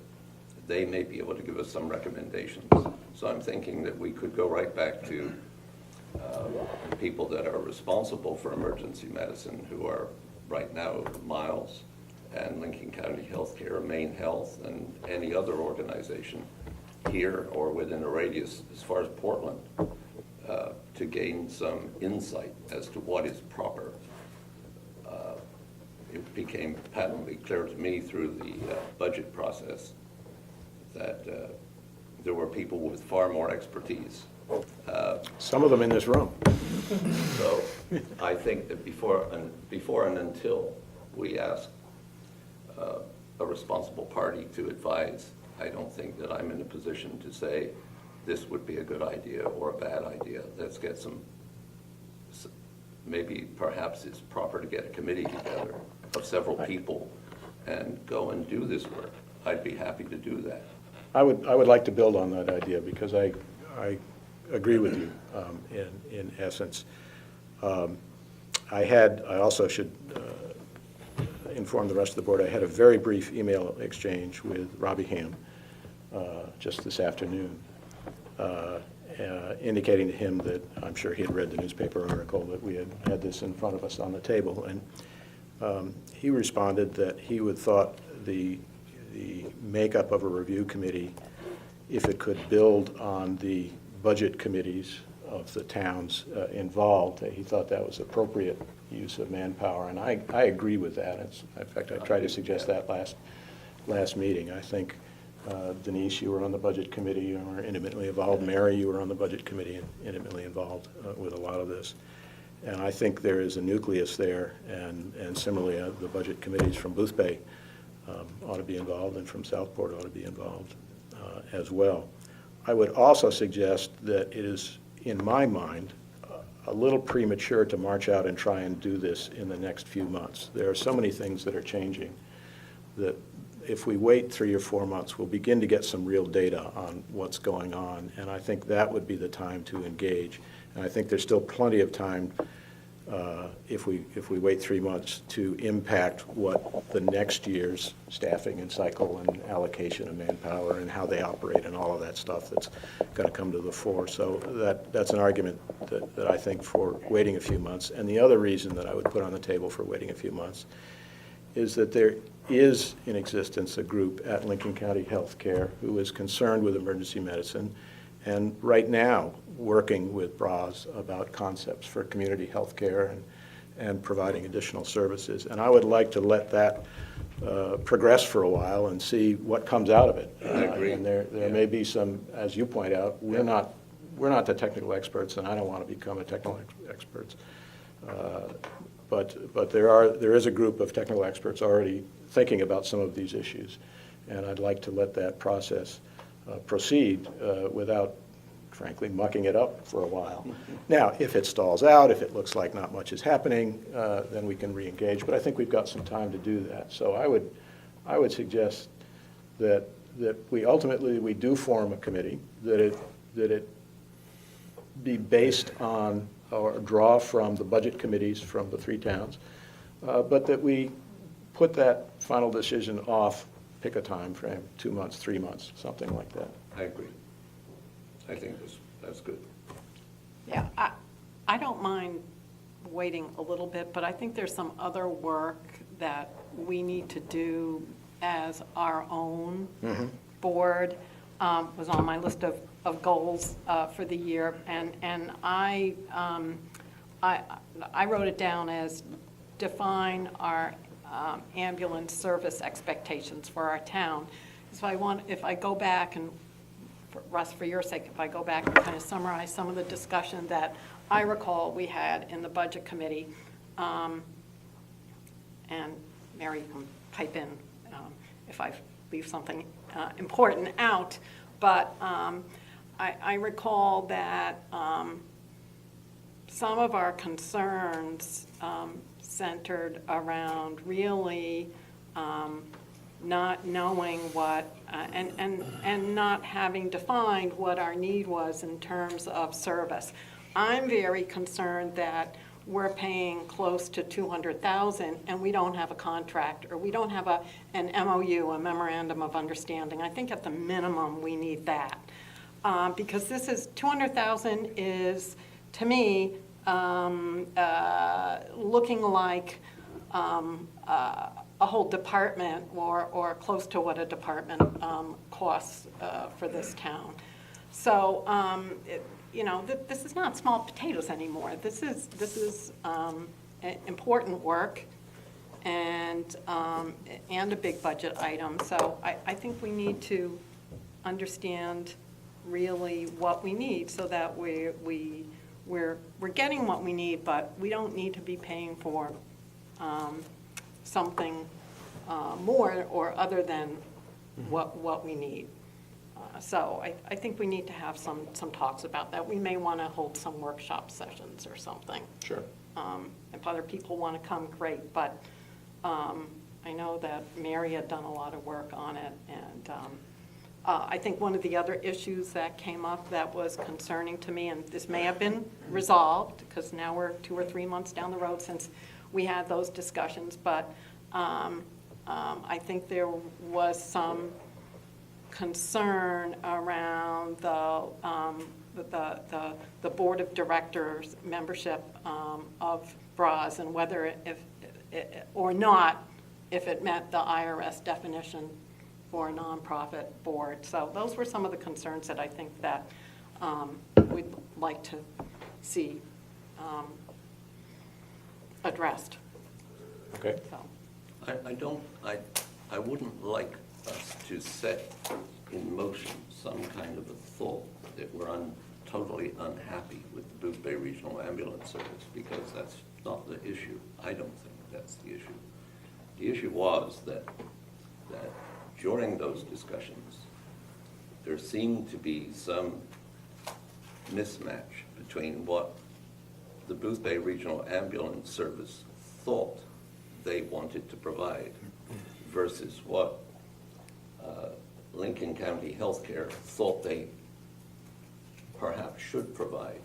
they may be able to give us some recommendations. So I'm thinking that we could go right back to people that are responsible for emergency medicine, who are right now Miles and Lincoln County Healthcare, Maine Health, and any other organization here or within a radius as far as Portland, to gain some insight as to what is proper. It became patently clear to me through the budget process that there were people with far more expertise. Some of them in this room. So I think that before and until we ask a responsible party to advise, I don't think that I'm in a position to say this would be a good idea or a bad idea. Let's get some, maybe perhaps it's proper to get a committee together of several people and go and do this work. I'd be happy to do that. I would like to build on that idea because I agree with you in essence. I also should inform the rest of the board, I had a very brief email exchange with Robbie Ham just this afternoon, indicating to him that I'm sure he had read the newspaper article that we had this in front of us on the table. And he responded that he would thought the makeup of a review committee, if it could build on the budget committees of the towns involved, he thought that was appropriate use of manpower. And I agree with that. In fact, I tried to suggest that last meeting. I think Denise, you were on the budget committee, you were intimately involved. Mary, you were on the budget committee and intimately involved with a lot of this. And I think there is a nucleus there, and similarly, the budget committees from Boothbay ought to be involved, and from Southport ought to be involved as well. I would also suggest that it is, in my mind, a little premature to march out and try and do this in the next few months. There are so many things that are changing that if we wait 3 or 4 months, we'll begin to get some real data on what's going on, and I think that would be the time to engage. And I think there's still plenty of time, if we wait 3 months, to impact what the next year's staffing and cycle and allocation of manpower and how they operate and all of that stuff that's going to come to the fore. So that's an argument that I think for waiting a few months. And the other reason that I would put on the table for waiting a few months is that there is in existence a group at Lincoln County Healthcare who is concerned with emergency medicine, and right now working with BRAS about concepts for community health care and providing additional services. And I would like to let that progress for a while and see what comes out of it. I agree. And there may be some, as you point out, we're not the technical experts, and I don't want to become a technical expert. But there is a group of technical experts already thinking about some of these issues, and I'd like to let that process proceed without, frankly, mucking it up for a while. Now, if it stalls out, if it looks like not much is happening, then we can re-engage, but I think we've got some time to do that. So I would suggest that we ultimately do form a committee, that it be based on or draw from the budget committees from the 3 towns, but that we put that final decision off, pick a time frame, 2 months, 3 months, something like that. I agree. I think that's good. Yeah, I don't mind waiting a little bit, but I think there's some other work that we need to do as our own board. Was on my list of goals for the year, and I wrote it down as define our ambulance service expectations for our town. So if I go back and, Russ, for your sake, if I go back and kind of summarize some of the discussion that I recall we had in the budget committee, and Mary, you can pipe in if I leave something important out, but I recall that some of our concerns centered around really not knowing what, and not having defined what our need was in terms of service. I'm very concerned that we're paying close to $200,000 and we don't have a contract, or we don't have an MOU, a memorandum of understanding. I think at the minimum we need that. Because this is, $200,000 is, to me, looking like a whole department, or close to what a department costs for this town. So, this is not small potatoes anymore. This is important work and a big budget item. So I think we need to understand really what we need, so that we're getting what we need, but we don't need to be paying for something more or other than what we need. So I think we need to have some talks about that. We may want to hold some workshop sessions or something. Sure. If other people want to come, great, but I know that Mary had done a lot of work on it, and I think one of the other issues that came up that was concerning to me, and this may have been resolved, because now we're 2 or 3 months down the road since we had those discussions, but I think there was some concern around the board of directors membership of BRAS, and whether or not if it met the IRS definition for a nonprofit board. So those were some of the concerns that I think that we'd like to see addressed. Okay. So. I wouldn't like us to set in motion some kind of a thought that we're totally unhappy with the Boothbay Regional Ambulance Service, because that's not the issue. I don't think that's the issue. The issue was that during those discussions, there seemed to be some mismatch between what the Boothbay Regional Ambulance Service thought they wanted to provide versus what Lincoln County Healthcare thought they perhaps should provide.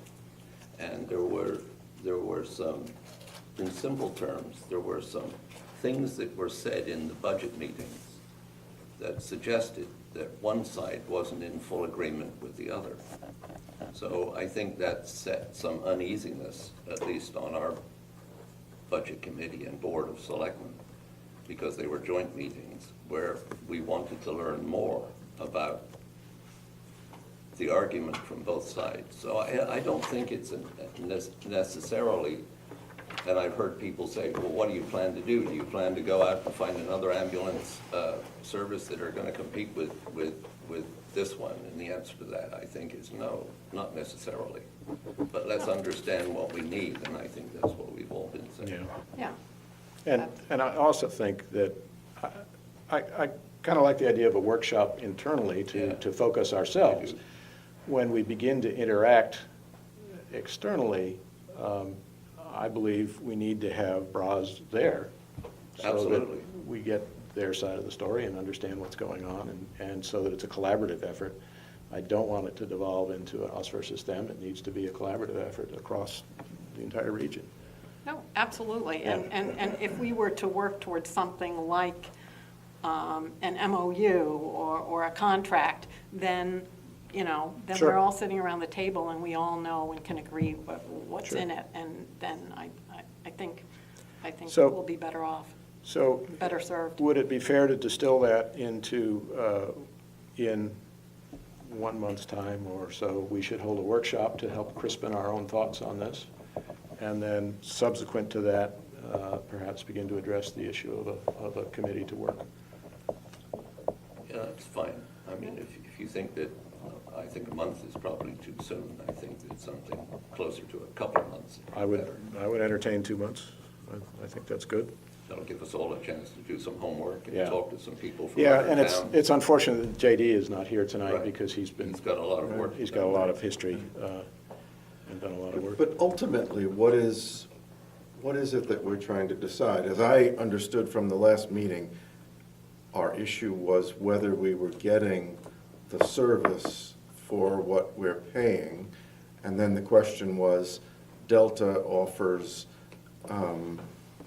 And there were some, in simple terms, there were some things that were said in the budget meetings that suggested that one side wasn't in full agreement with the other. So I think that set some uneasiness, at least on our budget committee and board of selectmen, because they were joint meetings where we wanted to learn more about the argument from both sides. So I don't think it's necessarily, and I've heard people say, well, what do you plan to do? Do you plan to go out and find another ambulance service that are going to compete with this one? And the answer to that, I think, is no, not necessarily. But let's understand what we need, and I think that's what we've all been saying. Yeah. And I also think that I kind of like the idea of a workshop internally to focus ourselves. When we begin to interact externally, I believe we need to have BRAS there. So that we get their side of the story and understand what's going on, and so that it's a collaborative effort. I don't want it to devolve into an us versus them. It needs to be a collaborative effort across the entire region. No, absolutely. And if we were to work towards something like an MOU or a contract, then you know, then Sure. we're all sitting around the table and we all know and can agree what's Sure. in it, and then I think So- we'll be better off, So better served. would it be fair to distill that into, in 1 month's time or so, we should hold a workshop to help crispen our own thoughts on this? And then subsequent to that, perhaps begin to address the issue of a committee to work? Yeah, that's fine. I mean, if you think that, I think a month is probably too soon. I think that something closer to a couple of months is I would, better. I would entertain 2 months. I think that's good. That'll give us all a chance to do some homework and Yeah. talk to some people from Yeah, other and towns. it's unfortunate that JD is not here tonight Right. because he's got a lot of work. He's got a lot of history and done a lot of work. But ultimately, what is it that we're trying to decide? As I understood from the last meeting, our issue was whether we were getting the service for what we're paying. And then the question was, Delta offers, and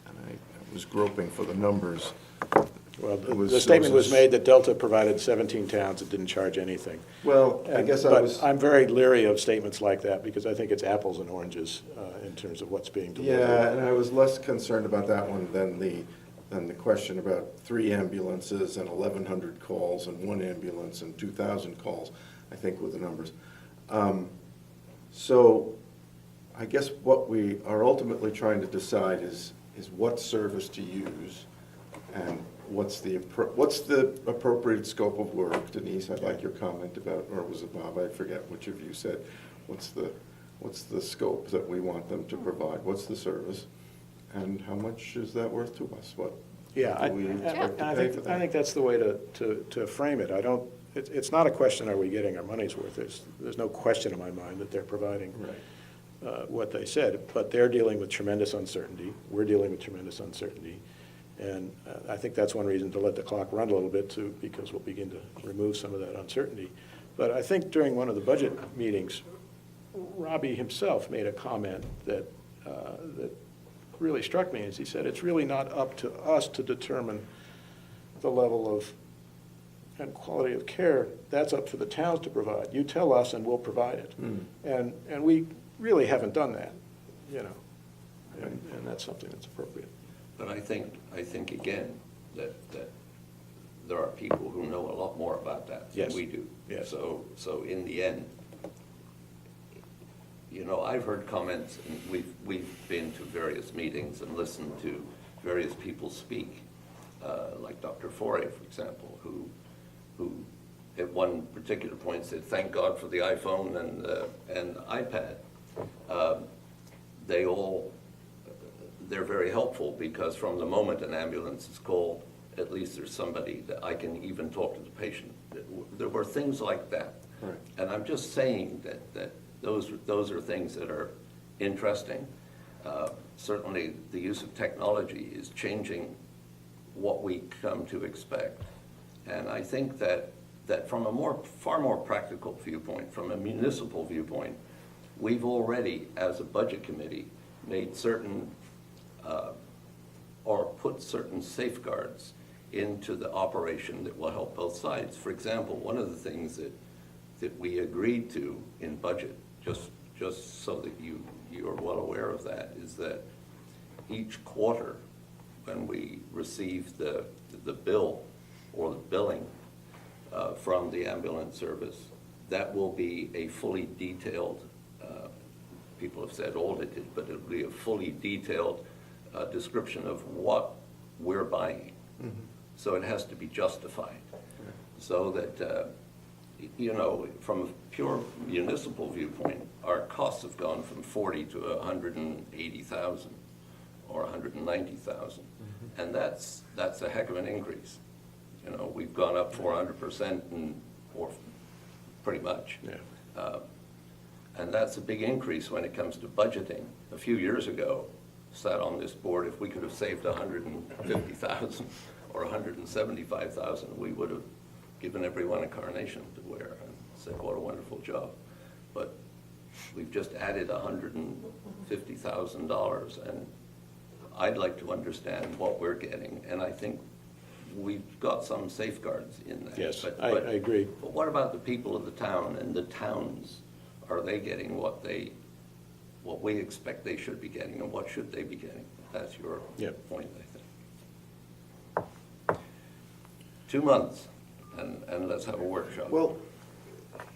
I was groping for the numbers. Well, It was- the statement it was made that Delta provided 17 towns that didn't charge anything. Well, I guess I was. But I'm very leery of statements like that because I think it's apples and oranges in terms of what's being delivered. Yeah, and I was less concerned about that one than the question about 3 ambulances and 1,100 calls and 1 ambulance and 2,000 calls, I think were the numbers. So I guess what we are ultimately trying to decide is what service to use and what's the appropriate scope of work. Denise, I'd like your comment about, or was it Bob? I forget which of you said, what's the scope that we want them to provide? What's the service? And how much is that worth to us? What Yeah, do we expect to I pay for think that? that's the way to frame it. It's not a question, are we getting our money's worth? There's no question in my mind that they're providing what they said, but they're dealing with tremendous uncertainty. We're dealing with tremendous uncertainty. And I think that's one reason to let the clock run a little bit too, because we'll begin to remove some of that uncertainty. But I think during one of the budget meetings, Robbie himself made a comment that really struck me, as he said, it's really not up to us to determine the level of and quality of care. That's up for the towns to provide. You tell us and we'll provide it. And we really haven't done that, you know, and that's something that's appropriate. But I think again, that there are people who know a lot more about that than Yes. we do. Yes. So in the end, you know, I've heard comments, and we've been to various meetings and listened to various people speak, like Dr. Foray, for example, who at one particular point said, "Thank God for the iPhone and iPad." They're very helpful because from the moment an ambulance is called, at least there's somebody that I can even talk to the patient. There were things like that. Right. And I'm just saying that those are things that are interesting. Certainly, the use of technology is changing what we come to expect. And I think that from a far more practical viewpoint, from a municipal viewpoint, we've already, as a budget committee, made certain or put certain safeguards into the operation that will help both sides. For example, one of the things that we agreed to in budget, just so that you are well aware of that, is that each quarter, when we receive the bill or the billing from the ambulance service, that will be a fully detailed, people have said audited, but it'll be a fully detailed description of what we're buying. So it has to be justified. So that, you know, from a pure municipal viewpoint, our costs have gone from 40 to 180,000 or 190,000. And that's a heck of an increase. You know, we've gone up 400% or pretty much. Yeah. And that's a big increase when it comes to budgeting. A few years ago, sat on this board, if we could have saved 150,000 or 175,000, we would have given everyone a carnation to wear and said, what a wonderful job. But we've just added $150,000, and I'd like to understand what we're getting. And I think we've got some safeguards in there. Yes, but- I but- agree. But what about the people of the town and the towns? Are they getting what we expect they should be getting, and what should they be getting? That's your Yep. point, I think. 2 months, and let's have a workshop. Well,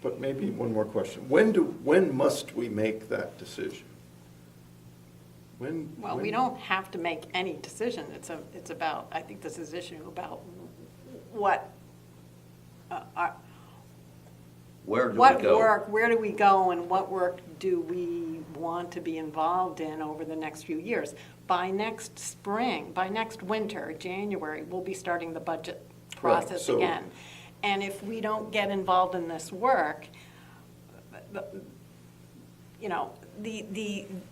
but maybe one more question. When must we make that decision? Well, we don't have to make any decision. It's about, I think this is issue about what, Where do we what go? work, where do we go, and what work do we want to be involved in over the next few years? By next spring, by next winter, January, we'll be starting the budget process so- again. And if we don't get involved in this work, you know,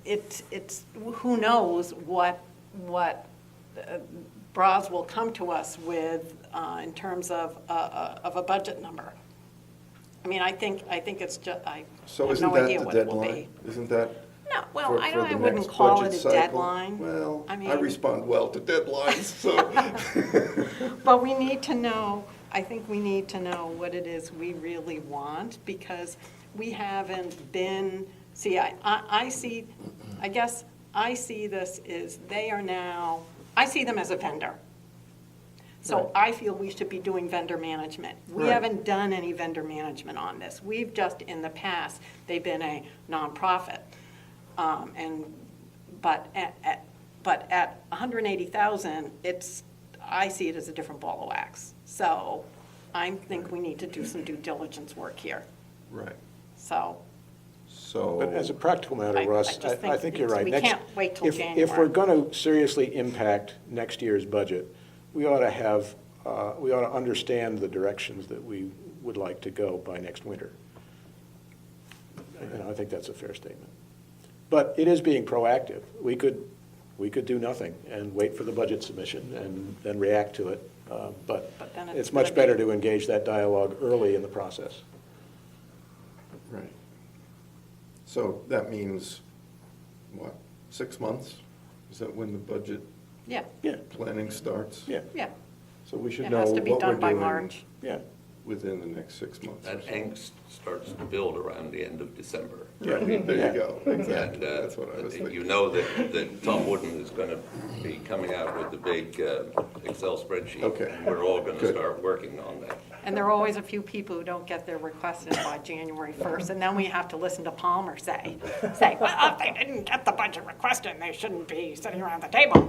it's, who knows what Bras will come to us with in terms of a budget number. I mean, I think it's just, I So have isn't no that idea the what it will be. deadline? Isn't that? No, well, for- I for don't, I the wouldn't next call budget it a cycle? deadline. Well, I I mean- respond well to deadlines, so. But we need to know, I think we need to know what it is we really want, because we haven't been, see, I see, I guess I see this is, they are now, I see them as a vendor. So I feel we should be doing vendor management. We Right. haven't done any vendor management on this. We've just, in the past, they've been a nonprofit. But at 180,000, I see it as a different ball of wax. So I think we need to do some due diligence work here. Right, So, so. But as a practical matter, I Russ, just I think you're right. we Next- can't wait till If January. we're going to seriously impact next year's budget, we ought to have, we ought to understand the directions that we would like to go by next winter. And I think that's a fair statement. But it is being proactive. We could do nothing and wait for the budget submission and then react to it. But But then it's it's much gonna better be- to engage that dialogue early in the process. Right. So that means, what, 6 months? Is that when the budget yeah, Yeah, planning starts? yeah. yeah. So we should It know has what to be we're done by doing March. Yeah. within the next 6 months. or That so. angst starts to build around the end of December. Right, there Yeah. you go, And exactly, that's what I was you thinking. know that Tom Wooden is going to be coming out with the big Excel spreadsheet. Okay. And we're all going to Good. start working on that. And there are always a few people who don't get their requests in by January 1st, and then we have to listen to Palmer say, well, if they didn't get the budget request in, they shouldn't be sitting around the table.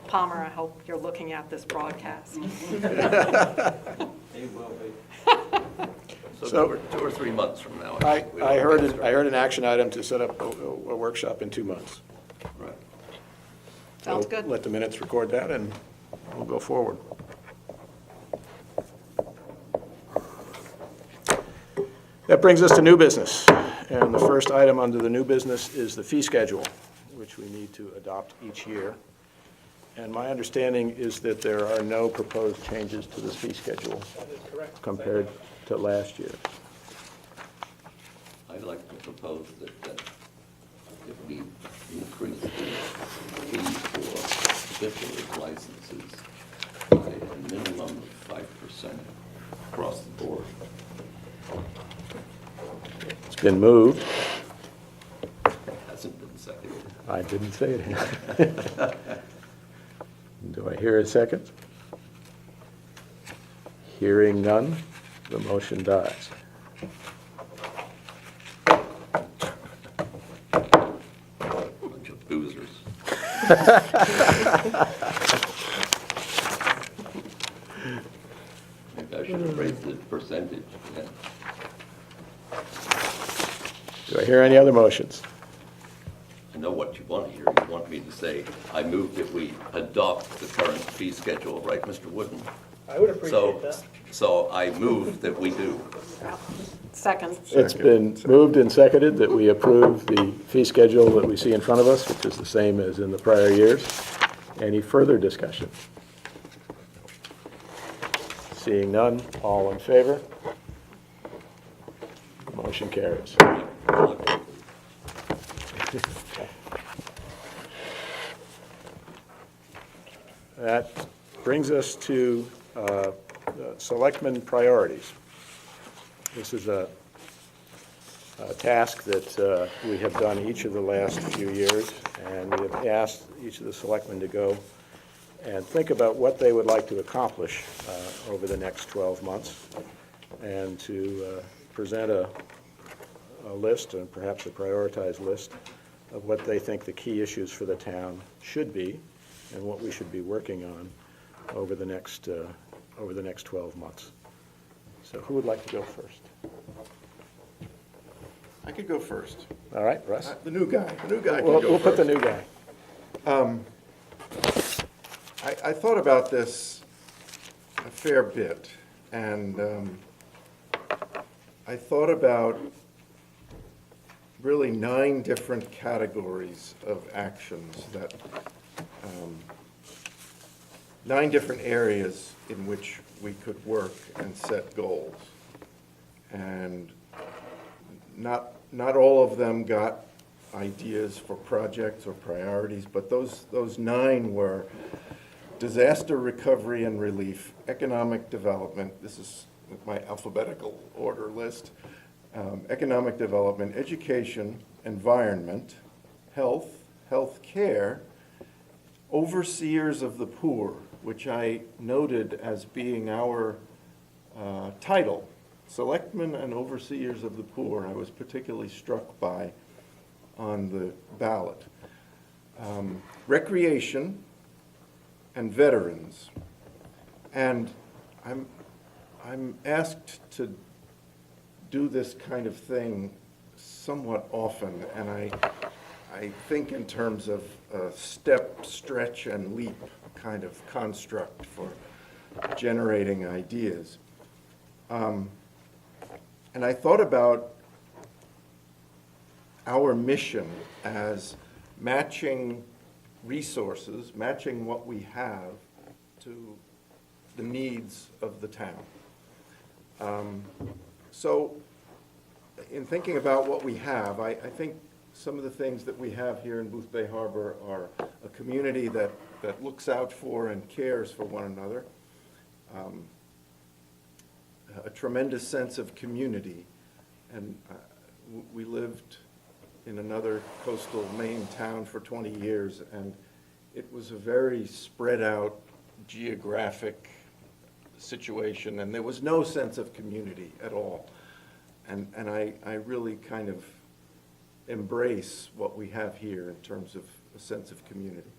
Palmer, I hope you're looking at this broadcast. They will be. So- 2 or 3 months from now. I think we will heard, get I heard an action item to set up a workshop in 2 months. started. Right. Sounds So good. Let the minutes record that, and we'll go forward. That brings us to new business, and the first item under the new business is the fee schedule, which we need to adopt each year. And my understanding is that there are no proposed changes to this fee schedule That is correct. compared to last year. I'd like to propose that we increase the fee for business licenses by a minimum of 5% across the board. It's been moved. It hasn't been seconded. I didn't say it. Do I hear a second? Hearing none, the motion dies. Bunch of boozers. Maybe I should have raised the percentage, yeah. Do I hear any other motions? I know what you want to hear. You want me to say, I move that we adopt the current fee schedule, right, Mr. Wooden? I would appreciate that. So I move that we do. Second. It's been moved and seconded that we approve the fee schedule that we see in front of us, which is the same as in the prior years. Any further discussion? Seeing none, all in favor? Motion carries. That brings us to Selectmen priorities. This is a task that we have done each of the last few years, and we have asked each of the selectmen to go and think about what they would like to accomplish over the next 12 months, and to present a list, and perhaps a prioritized list, of what they think the key issues for the town should be, and what we should be working on over the next 12 months. So who would like to go first? I could go first. All right, Russ? The new guy can go first. We'll put the new guy. I thought about this a fair bit, and I thought about really 9 different categories of actions that, 9 different areas in which we could work and set goals. And not all of them got ideas for projects or priorities, but those 9 were disaster recovery and relief, economic development, this is my alphabetical order list, economic development, education, environment, health, health care, overseers of the poor, which I noted as being our title, Selectmen and Overseers of the Poor. I was particularly struck by on the ballot. Recreation and veterans. And I'm asked to do this kind of thing somewhat often, and I think in terms of a step, stretch, and leap kind of construct for generating ideas. And I thought about our mission as matching resources, matching what we have to the needs of the town. So in thinking about what we have, I think some of the things that we have here in Boothbay Harbor are a community that looks out for and cares for one another, a tremendous sense of community. And we lived in another coastal Maine town for 20 years, and it was a very spread out geographic situation, and there was no sense of community at all. And I really kind of embrace what we have here in terms of a sense of community.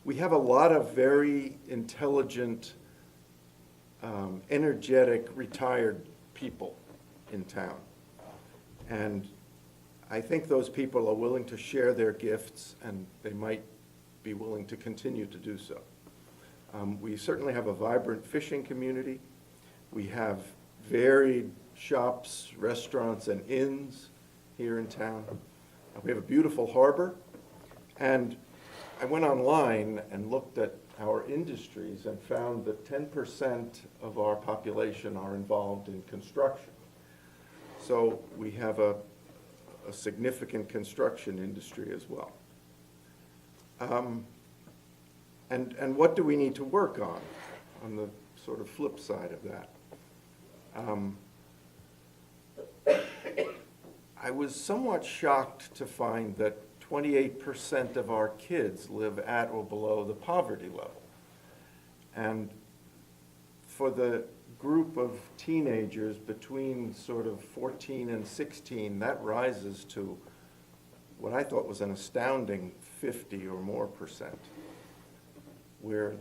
We have a lot of very intelligent, energetic, retired people in town. And I think those people are willing to share their gifts, and they might be willing to continue to do so. We certainly have a vibrant fishing community. We have varied shops, restaurants, and inns here in town. We have a beautiful harbor. And I went online and looked at our industries and found that 10% of our population are involved in construction. So we have a significant construction industry as well. And what do we need to work on the sort of flip side of that? I was somewhat shocked to find that 28% of our kids live at or below the poverty level. And for the group of teenagers between sort of 14 and 16, that rises to what I thought was an astounding 50 or more percent, where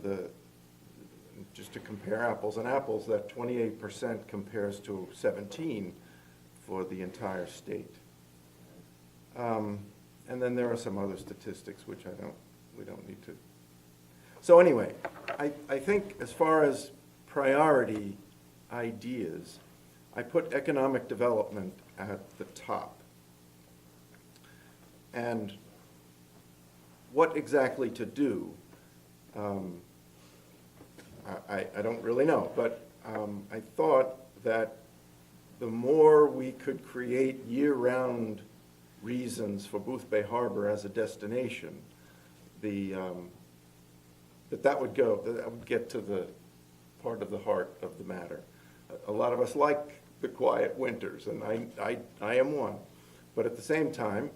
just to compare apples and apples, that 28% compares to 17 for the entire state. And then there are some other statistics which we don't need to. So anyway, I think as far as priority ideas, I put economic development at the top. And what exactly to do, I don't really know, but I thought that the more we could create year-round reasons for Boothbay Harbor as a destination, the that would get to the part of the heart of the matter. A lot of us like the quiet winters, and I am one. But at the same time,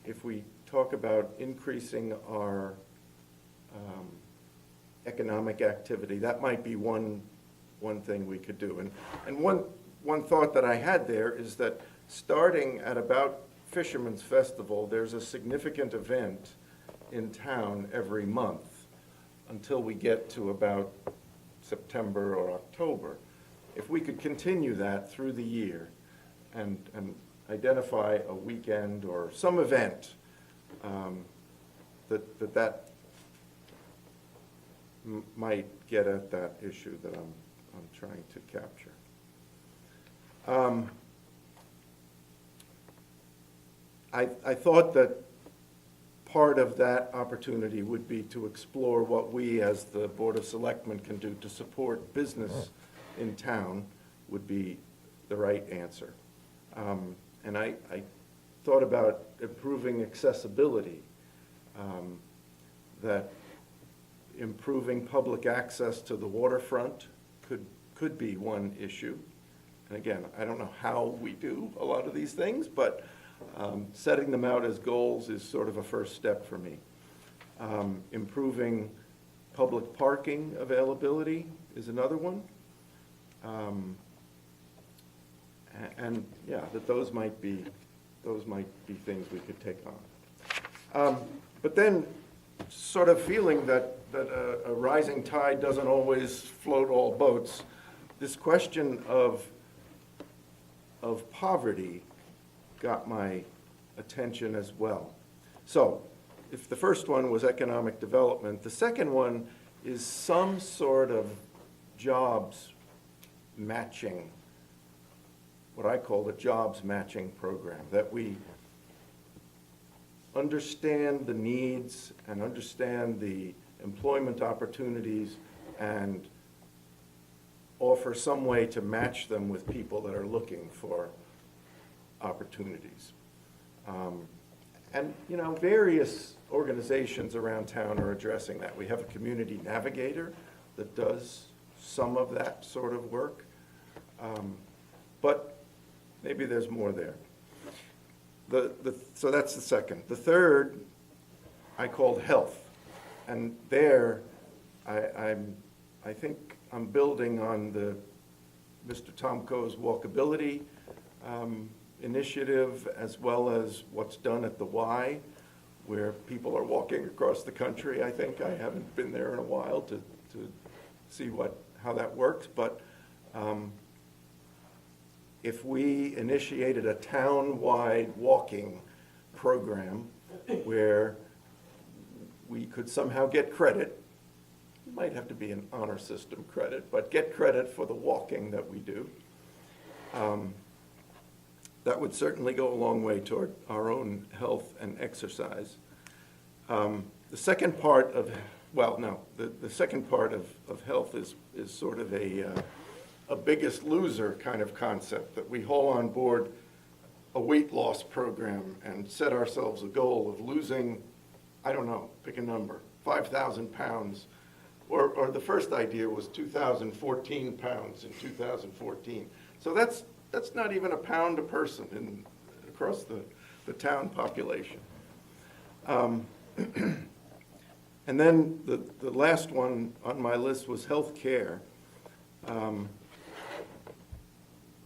if we talk about increasing our economic activity, that might be one thing we could do. And one thought that I had there is that starting at about Fisherman's Festival, there's a significant event in town every month until we get to about September or October. If we could continue that through the year and identify a weekend or some event that might get at that issue that I'm trying to capture. I thought that part of that opportunity would be to explore what we as the Board of Selectmen can do to support business in town would be the right answer. And I thought about improving accessibility, that improving public access to the waterfront could be one issue. And again, I don't know how we do a lot of these things, but setting them out as goals is sort of a first step for me. Improving public parking availability is another one. And yeah, those might be things we could take on. But then sort of feeling that a rising tide doesn't always float all boats, this question of poverty got my attention as well. So if the first one was economic development, the second one is some sort of jobs matching, what I call the jobs matching program, that we understand the needs and understand the employment opportunities and offer some way to match them with people that are looking for opportunities. And, you know, various organizations around town are addressing that. We have a community navigator that does some of that sort of work. But maybe there's more there. So that's the second. The third I called health. And there I think I'm building on the Mr. Tomko's walkability initiative, as well as what's done at the Y, where people are walking across the country. I think I haven't been there in a while to see how that works, but if we initiated a town-wide walking program where we could somehow get credit, it might have to be an honor system credit, but get credit for the walking that we do, that would certainly go a long way toward our own health and exercise. The second part of, the second part of health is sort of a biggest loser kind of concept, that we haul on board a weight loss program and set ourselves a goal of losing, I don't know, pick a number, 5,000 pounds. Or the first idea was 2,014 pounds in 2014. So that's not even a pound a person across the town population. And then the last one on my list was health care.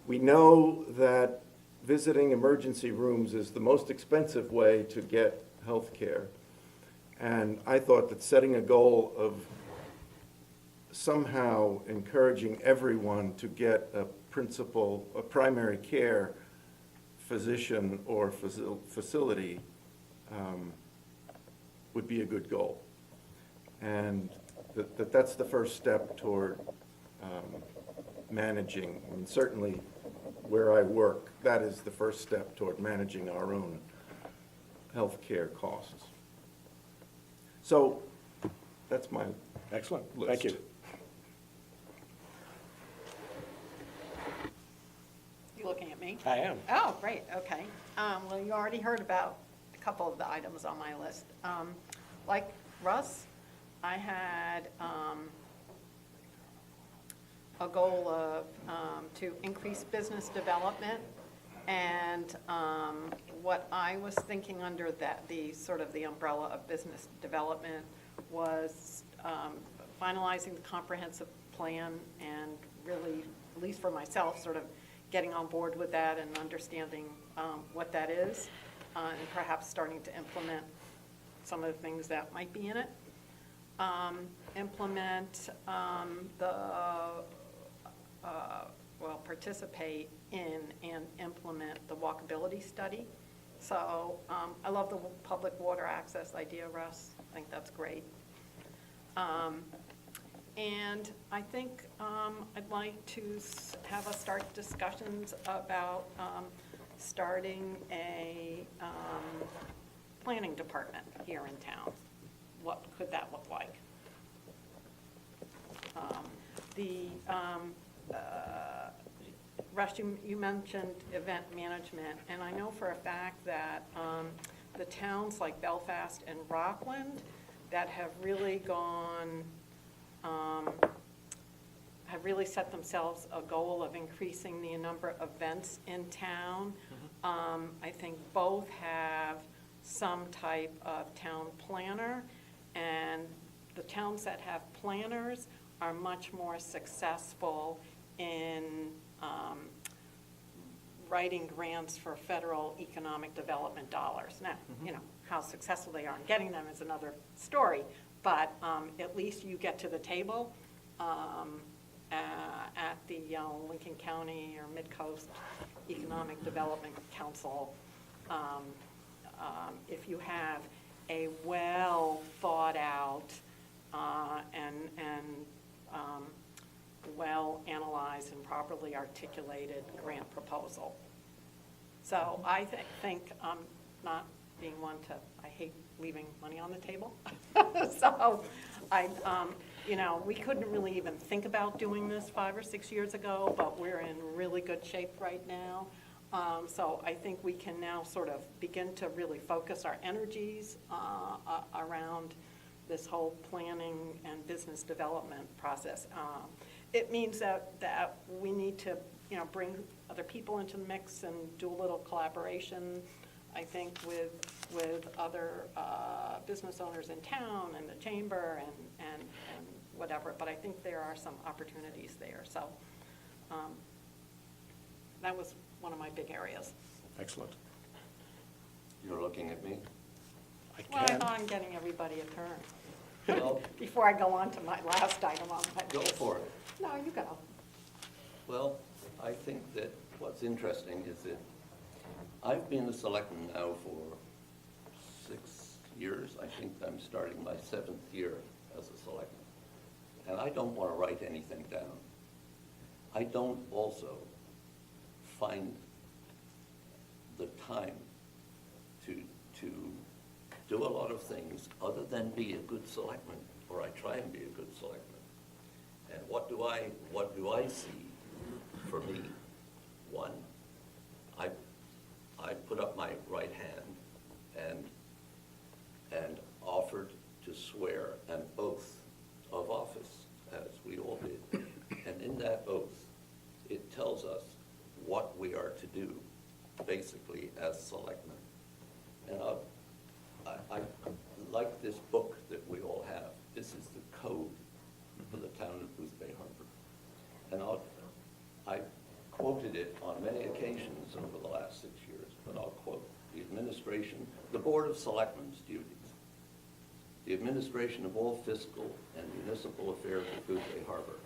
We know that visiting emergency rooms is the most expensive way to get health care. And I thought that setting a goal of somehow encouraging everyone to get a primary care physician or facility would be a good goal. And that's the first step toward managing, and certainly where I work, that is the first step toward managing our own health care costs. So that's my Excellent, list. thank you. You looking at me? I am. Oh, great, okay. Well, you already heard about a couple of the items on my list. Like Russ, I had a goal of to increase business development, and what I was thinking under that, the sort of the umbrella of business development was finalizing the comprehensive plan and really, at least for myself, sort of getting on board with that and understanding what that is, and perhaps starting to implement some of the things that might be in it. Participate in and implement the walkability study. So I love the public water access idea, Russ. I think that's great. And I think I'd like to have us start discussions about starting a planning department here in town. What could that look like? Russ, you mentioned event management, and I know for a fact that the towns like Belfast and Rockland that have really gone, have really set themselves a goal of increasing the number of events in town. I think both have some type of town planner, and the towns that have planners are much more successful in writing grants for federal economic development dollars. Now, you know, how successful they are in getting them is another story, but at least you get to the table at the Lincoln County or Mid-Coast Economic Development Council. If you have a well thought out and well analyzed and properly articulated grant proposal. So I think not being one to, I hate leaving money on the table. So you know, we couldn't really even think about doing this 5 or 6 years ago, but we're in really good shape right now. So I think we can now sort of begin to really focus our energies around this whole planning and business development process. It means that we need to, you know, bring other people into the mix and do a little collaboration, I think, with other business owners in town and the chamber and whatever. But I think there are some opportunities there. So that was one of my big areas. Excellent. You're looking at me? Well, I thought I'm getting everybody a turn. Well, Before I go on to my last item on my list. go for it. No, you go. Well, I think that what's interesting is that I've been a selectman now for 6 years. I think I'm starting my 7th year as a selectman. And I don't want to write anything down. I don't also find the time to do a lot of things other than be a good selectman, or I try and be a good selectman. And what do I see for me? One, I put up my right hand and offered to swear an oath of office, as we all did. And in that oath, it tells us what we are to do, basically, as selectmen. And I like this book that we all have. This is the code for the town of Boothbay Harbor. And I quoted it on many occasions over the last 6 years, but I'll quote the administration, the Board of Selectmen's duties. The administration of all fiscal and municipal affairs of Boothbay Harbor,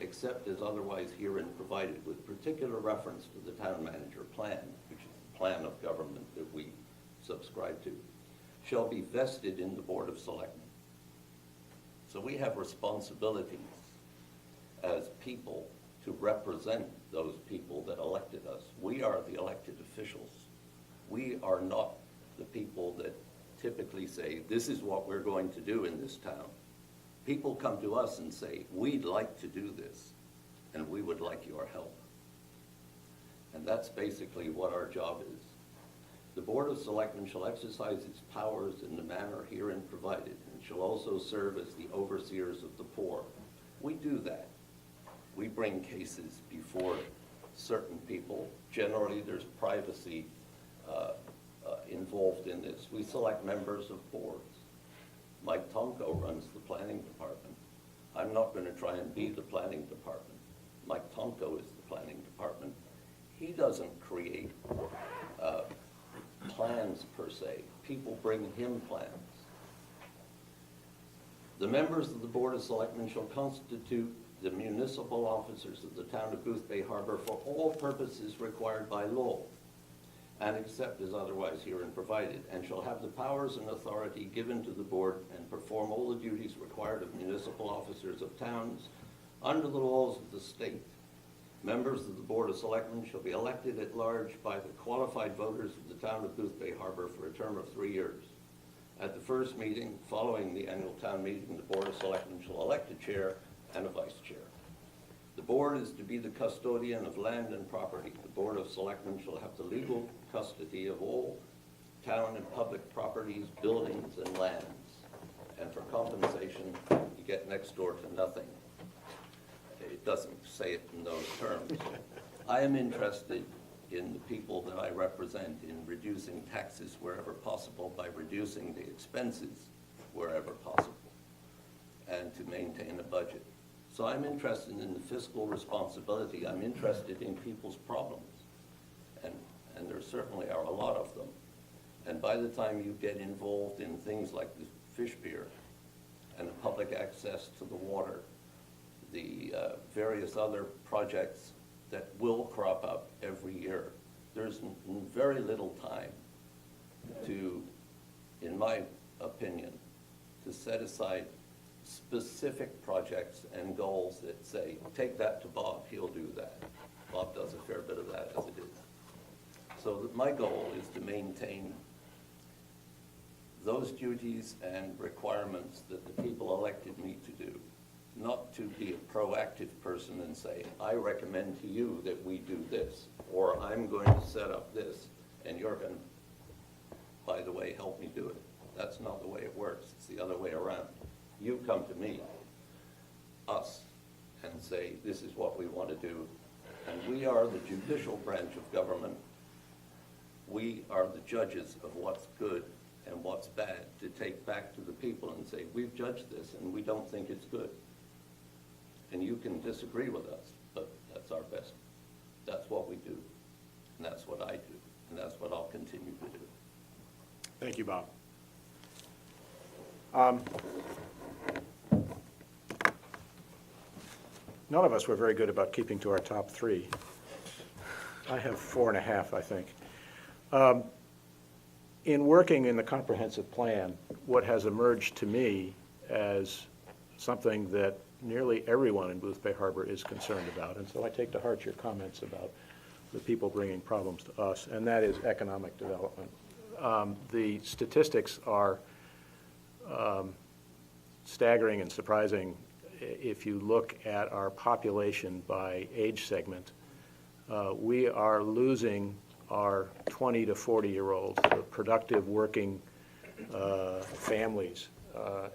except as otherwise herein provided, with particular reference to the town manager plan, which is the plan of government that we subscribe to, shall be vested in the Board of Selectmen. So we have responsibilities as people to represent those people that elected us. We are the elected officials. We are not the people that typically say, this is what we're going to do in this town. People come to us and say, we'd like to do this, and we would like your help. And that's basically what our job is. The Board of Selectmen shall exercise its powers in the manner herein provided, and shall also serve as the overseers of the poor. We do that. We bring cases before certain people. Generally, there's privacy involved in this. We select members of boards. Mike Tomko runs the planning department. I'm not going to try and be the planning department. Mike Tomko is the planning department. He doesn't create plans per se. People bring him plans. The members of the Board of Selectmen shall constitute the municipal officers of the town of Boothbay Harbor for all purposes required by law, and except as otherwise herein provided, and shall have the powers and authority given to the board and perform all the duties required of municipal officers of towns under the laws of the state. Members of the Board of Selectmen shall be elected at large by the qualified voters of the town of Boothbay Harbor for a term of 3 years. At the first meeting following the annual town meeting, the Board of Selectmen shall elect a chair and a vice chair. The board is to be the custodian of land and property. The Board of Selectmen shall have the legal custody of all town and public properties, buildings, and lands. And for compensation, you get next door to nothing. It doesn't say it in those terms. I am interested in the people that I represent in reducing taxes wherever possible by reducing the expenses wherever possible, and to maintain a budget. So I'm interested in the fiscal responsibility. I'm interested in people's problems. And there certainly are a lot of them. And by the time you get involved in things like the fish pier and the public access to the water, the various other projects that will crop up every year, there's very little time to, in my opinion, to set aside specific projects and goals that say, take that to Bob, he'll do that. Bob does a fair bit of that as it is. So my goal is to maintain those duties and requirements that the people elected me to do, not to be a proactive person and say, I recommend to you that we do this, or I'm going to set up this, and you're going to, by the way, help me do it. That's not the way it works. It's the other way around. You come to me, us, and say, this is what we want to do. And we are the judicial branch of government. We are the judges of what's good and what's bad to take back to the people and say, we've judged this and we don't think it's good. And you can disagree with us, but that's our best. That's what we do, and that's what I do, and that's what I'll continue to do. Thank you, Bob. None of us were very good about keeping to our top 3. I have 4.5, I think. In working in the comprehensive plan, what has emerged to me as something that nearly everyone in Boothbay Harbor is concerned about, and so I take to heart your comments about the people bringing problems to us, and that is economic development. The statistics are staggering and surprising. If you look at our population by age segment, we are losing our 20 to 40-year-olds, the productive working families,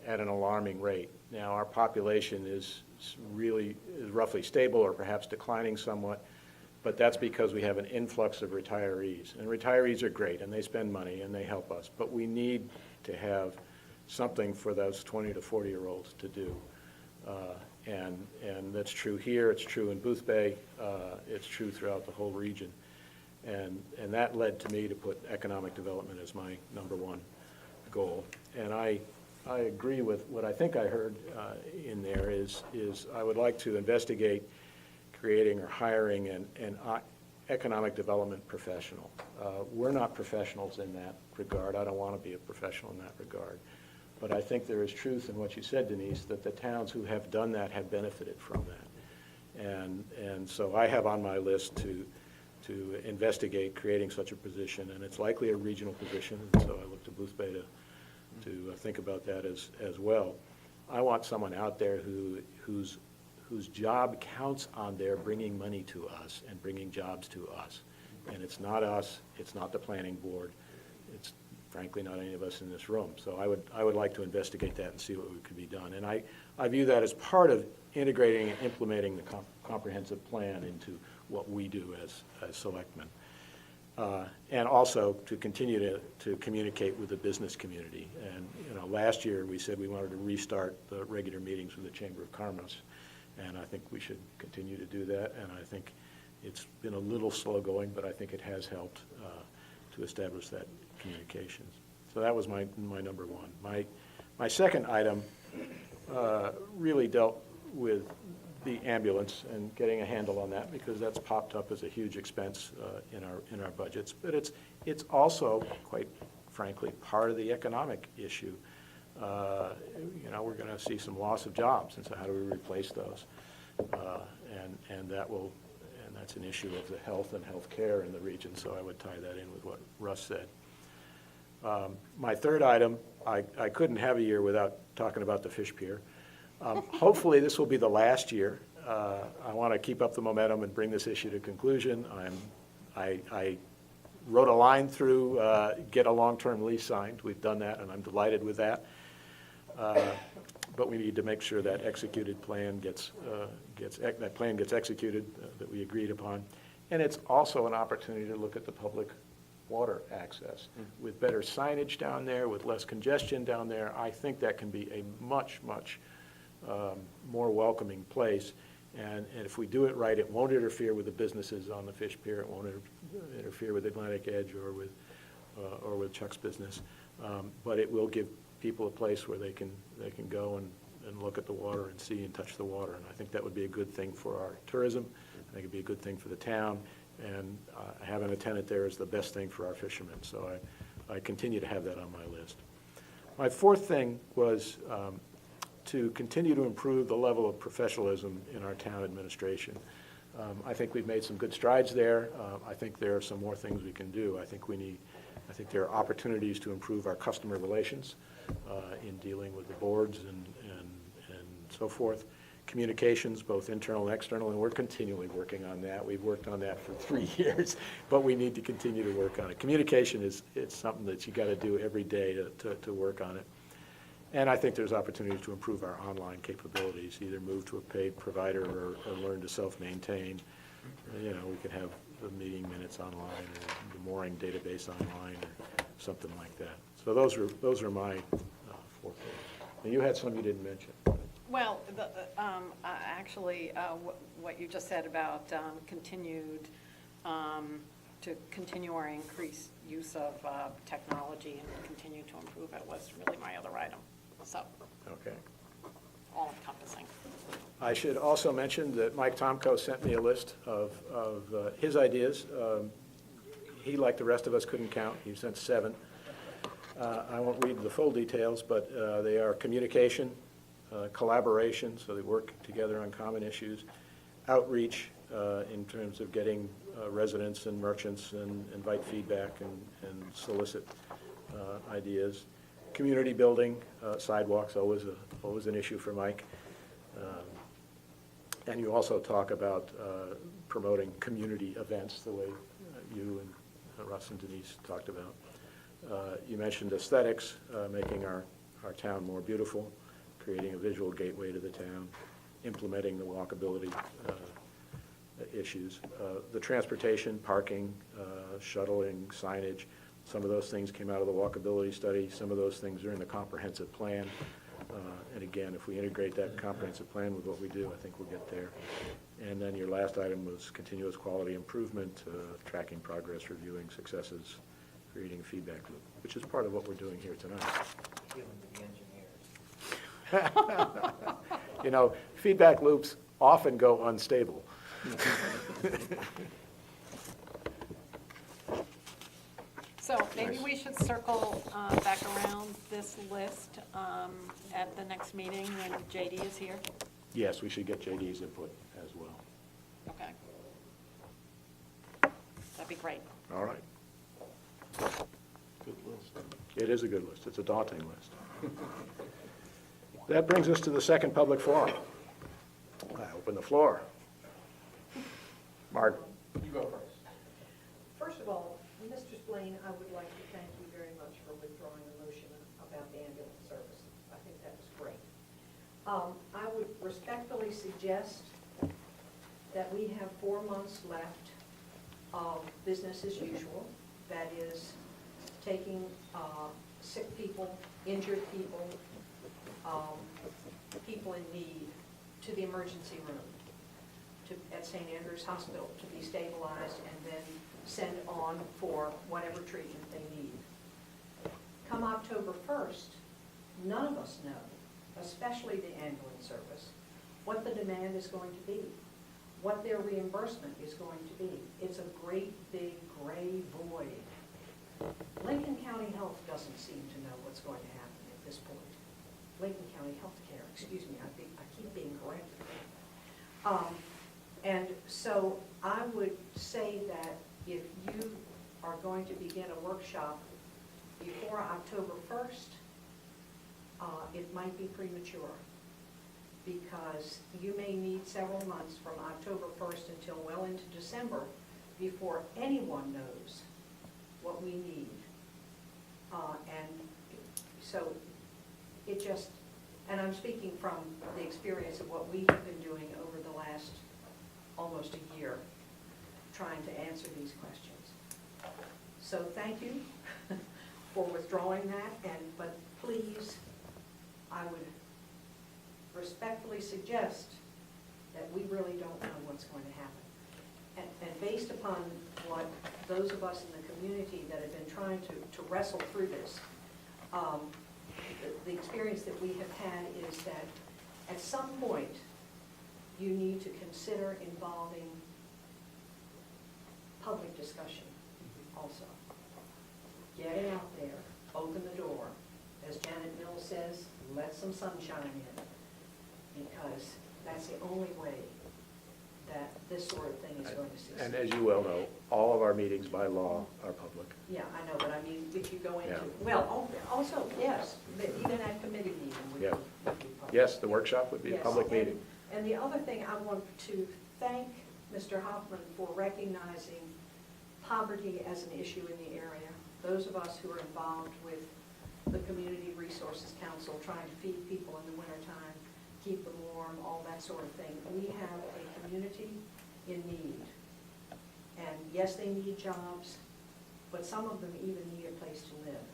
at an alarming rate. Now, our population is roughly stable or perhaps declining somewhat, but that's because we have an influx of retirees. And retirees are great, and they spend money, and they help us, but we need to have something for those 20 to 40-year-olds to do. And that's true here, it's true in Boothbay, it's true throughout the whole region. And that led to me to put economic development as my #1 goal. And I agree with what I think I heard in there is I would like to investigate creating or hiring an economic development professional. We're not professionals in that regard. I don't want to be a professional in that regard. But I think there is truth in what you said, Denise, that the towns who have done that have benefited from that. And so I have on my list to investigate creating such a position, and it's likely a regional position, and so I look to Boothbay to think about that as well. I want someone out there whose job counts on their bringing money to us and bringing jobs to us. And it's not us, it's not the planning board, it's frankly, not any of us in this room. So I would like to investigate that and see what could be done. And I view that as part of integrating and implementing the comprehensive plan into what we do as selectmen. And also to continue to communicate with the business community. And, last year we said we wanted to restart the regular meetings with the Chamber of Commerce, and I think we should continue to do that. And I think it's been a little slow going, but I think it has helped to establish that communications. So that was my number one. My second item really dealt with the ambulance and getting a handle on that, because that's popped up as a huge expense in our budgets. But it's also, quite frankly, part of the economic issue. We're going to see some loss of jobs, and so how do we replace those? And that's an issue of the health and health care in the region, so I would tie that in with what Russ said. My third item, I couldn't have a year without talking about the fish pier. Hopefully this will be the last year. I want to keep up the momentum and bring this issue to conclusion. I wrote a line through, get a long-term lease signed. We've done that, and I'm delighted with that. But we need to make sure that executed plan gets executed, that we agreed upon. And it's also an opportunity to look at the public water access. With better signage down there, with less congestion down there, I think that can be a much, much more welcoming place. And if we do it right, it won't interfere with the businesses on the fish pier. It won't interfere with Atlantic Edge or with Chuck's business. But it will give people a place where they can go and look at the water and see and touch the water. And I think that would be a good thing for our tourism. I think it'd be a good thing for the town. And having a tenant there is the best thing for our fishermen. So I continue to have that on my list. My fourth thing was to continue to improve the level of professionalism in our town administration. I think we've made some good strides there. I think there are some more things we can do. I think there are opportunities to improve our customer relations in dealing with the boards and so forth. Communications, both internal and external, and we're continually working on that. We've worked on that for 3 years, but we need to continue to work on it. Communication it's something that you got to do every day to work on it. And I think there's opportunities to improve our online capabilities, either move to a paid provider or learn to self-maintain. We could have the meeting minutes online, or the mooring database online, or something like that. So those are my 4 things. And you had some you didn't mention. Well, actually, what you just said about to continue our increased use of technology and continue to improve it was really my other item. So, Okay. all encompassing. I should also mention that Mike Tomko sent me a list of his ideas. He, like the rest of us, couldn't count. He sent 7. I won't read the full details, but they are communication, collaboration, so they work together on common issues, outreach in terms of getting residents and merchants and invite feedback and solicit ideas, community building, sidewalks, always an issue for Mike. And you also talk about promoting community events the way you and Russ and Denise talked about. You mentioned aesthetics, making our town more beautiful, creating a visual gateway to the town, implementing the walkability issues. The transportation, parking, shuttling, signage, some of those things came out of the walkability study. Some of those things are in the comprehensive plan. And again, if we integrate that comprehensive plan with what we do, I think we'll get there. And then your last item was continuous quality improvement, tracking progress, reviewing successes, creating a feedback loop, which is part of what we're doing here tonight. Feedback loops often go unstable. So maybe we should circle back around this list at the next meeting when JD is here? Yes, we should get JD's input as well. Okay. That'd be great. All right. Good list. It is a good list. It's a daunting list. That brings us to the second public forum. I open the floor. Mark. You go first. First of all, Mr. Blaine, I would like to thank you very much for withdrawing the motion about the ambulance service. I think that was great. I would respectfully suggest that we have 4 months left of business as usual. That is taking sick people, injured people, people in need to the emergency room at St. Andrew's Hospital to be stabilized and then sent on for whatever treatment they need. Come October 1st, none of us know, especially the ambulance service, what the demand is going to be, what their reimbursement is going to be. It's a great big gray void. Lincoln County Health doesn't seem to know what's going to happen at this point. Lincoln County Healthcare, excuse me, I keep being corrected. And so I would say that if you are going to begin a workshop before October 1st, it might be premature, because you may need several months from October 1st until well into December before anyone knows what we need. And so it just, and I'm speaking from the experience of what we have been doing over the last almost a year, trying to answer these questions. So thank you for withdrawing that, but please, I would respectfully suggest that we really don't know what's going to happen. And based upon what those of us in the community that have been trying to wrestle through this, the experience that we have had is that at some point you need to consider involving public discussion also. Getting out there, open the door. As Janet Mills says, let some sunshine in, because that's the only way that this sort of thing is going to succeed. And as you well know, all of our meetings by law are public. Yeah, I know, but I mean, if you go into, Yeah. well, also, yes, but even at committee meeting would be Yeah. public. Yes, the workshop would be a Yes, public meeting. And the other thing, I want to thank Mr. Hoffman for recognizing poverty as an issue in the area. Those of us who are involved with the Community Resources Council, trying to feed people in the wintertime, keep them warm, all that sort of thing. We have a community in need. And yes, they need jobs, but some of them even need a place to live.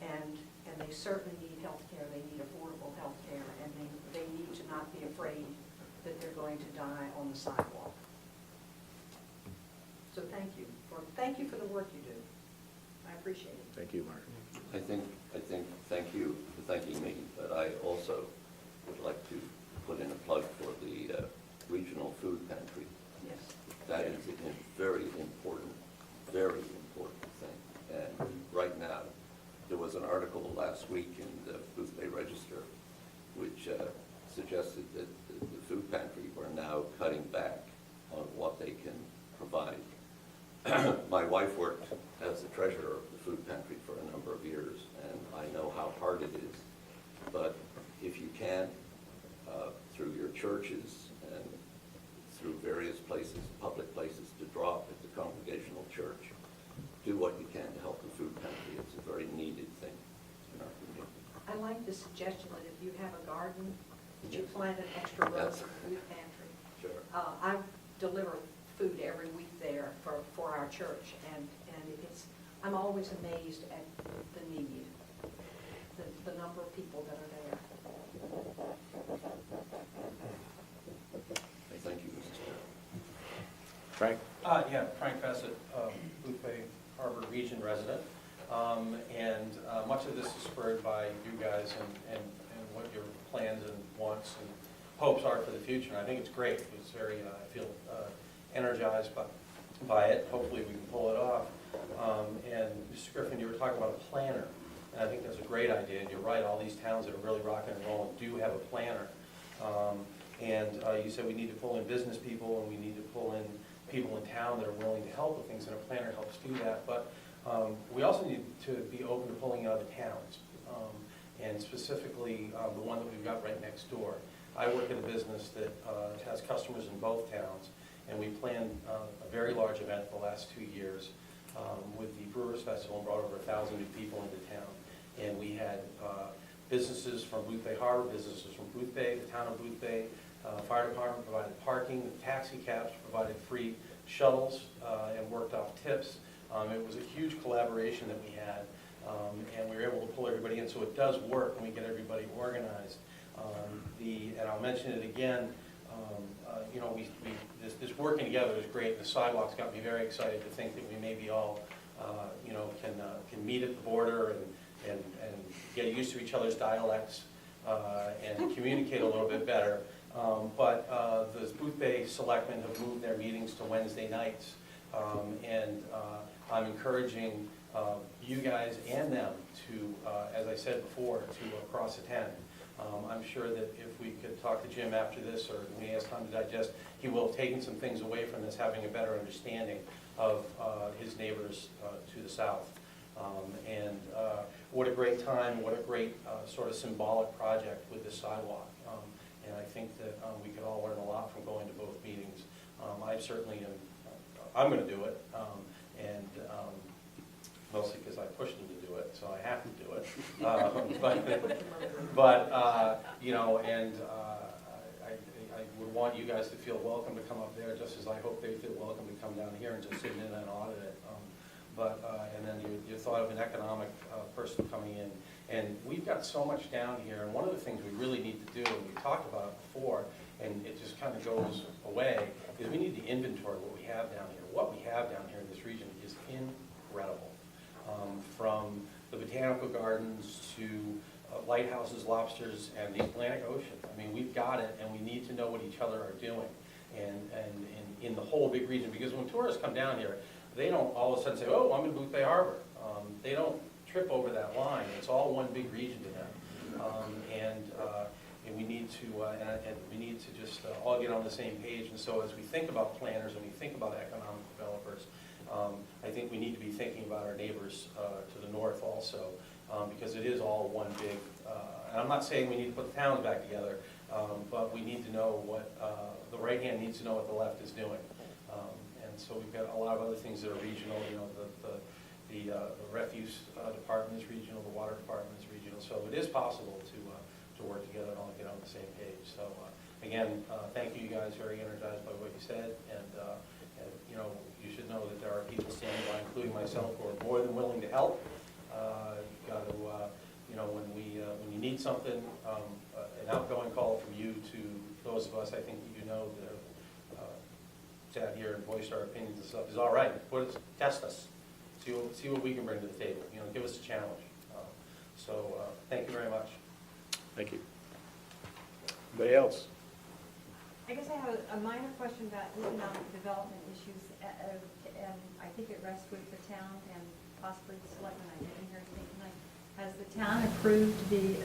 And they certainly need health care. They need affordable health care, and they need to not be afraid that they're going to die on the sidewalk. So thank you for the work you do. I appreciate it. Thank you, Mark. I think, thank you for thanking me, but I also would like to put in a plug for the regional food pantry. Yes. That is a very important thing. And right now, there was an article last week in the Boothbay Register which suggested that the food pantry are now cutting back on what they can provide. My wife worked as the treasurer of the food pantry for a number of years, and I know how hard it is. But if you can, through your churches and through various places, public places to drop at the Congregational Church, do what you can to help the food pantry. It's a very needed thing in our community. I like the suggestion that if you have a garden, that you plant an extra row That's- for the food pantry. Sure. I deliver food every week there for our church, and I'm always amazed at the need, the number of people that are there. Thank you, Mrs. Chair. Frank? Yeah, Frank Fessett, Boothbay Harbor Region resident. And much of this is spurred by you guys and what your plans and wants and hopes are for the future. And I think it's great. It's very, I feel energized by it. Hopefully we can pull it off. And Mr. Griffin, you were talking about a planner. And I think that's a great idea. And you're right, all these towns that are really rocking and rolling do have a planner. And you said we need to pull in business people, and we need to pull in people in town that are willing to help with things, and a planner helps do that. But we also need to be open to pulling in other towns, and specifically the one that we've got right next door. I work in a business that has customers in both towns, and we planned a very large event the last 2 years with the Brewers Festival and brought over 1,000 new people into town. And we had businesses from Boothbay Harbor, businesses from Boothbay, the town of Boothbay, fire department provided parking, taxi cabs provided free shuttles and worked off tips. It was a huge collaboration that we had, and we were able to pull everybody in, so it does work when we get everybody organized. And I'll mention it again, you know, this working together is great. The sidewalks got me very excited to think that we maybe all, you know, can meet at the border and get used to each other's dialects and communicate a little bit better. But the Boothbay Selectmen have moved their meetings to Wednesday nights, and I'm encouraging you guys and them to, as I said before, to cross-attend. I'm sure that if we could talk to Jim after this, or when he has time to digest, he will have taken some things away from this, having a better understanding of his neighbors to the south. And what a great time, what a great sort of symbolic project with this sidewalk. And I think that we could all learn a lot from going to both meetings. I certainly am, I'm going to do it, and mostly because I pushed him to do it, so I have to do it. But you know, and I would want you guys to feel welcome to come up there, just as I hope they feel welcome to come down here and just sit in and audit it. And then you thought of an economic person coming in. And we've got so much down here, and one of the things we really need to do, and we talked about it before, and it just kind of goes away, is we need to inventory what we have down here. What we have down here in this region is incredible. From the botanical gardens to lighthouses, lobsters, and the Atlantic Ocean. I mean, we've got it, and we need to know what each other are doing, and in the whole big region, because when tourists come down here, they don't all of a sudden say, oh, I'm in Boothbay Harbor. They don't trip over that line. It's all one big region to them. And we need to we need to just all get on the same page. And so as we think about planners and we think about economic developers, I think we need to be thinking about our neighbors to the north also, because it is all one big, and I'm not saying we need to put the towns back together, but we need to know what, the right hand needs to know what the left is doing. And so we've got a lot of other things that are regional, you know, the refuse department is regional, the water department is regional, so it is possible to work together and all get on the same page. So again, thank you guys, very energized by what you said, and you know, you should know that there are people standing by, including myself, who are more than willing to help. You've got to, you know, when you need something, an outgoing call from you to those of us, I think you know, that have sat here and voiced our opinions and stuff, is all right. Test us. See what we can bring to the table. You know, give us a challenge. So thank you very much. Thank you. Anybody else? I guess I have a minor question about economic development issues, and I think it rests with the town and possibly the selectmen. I didn't hear anything tonight. Has the town approved the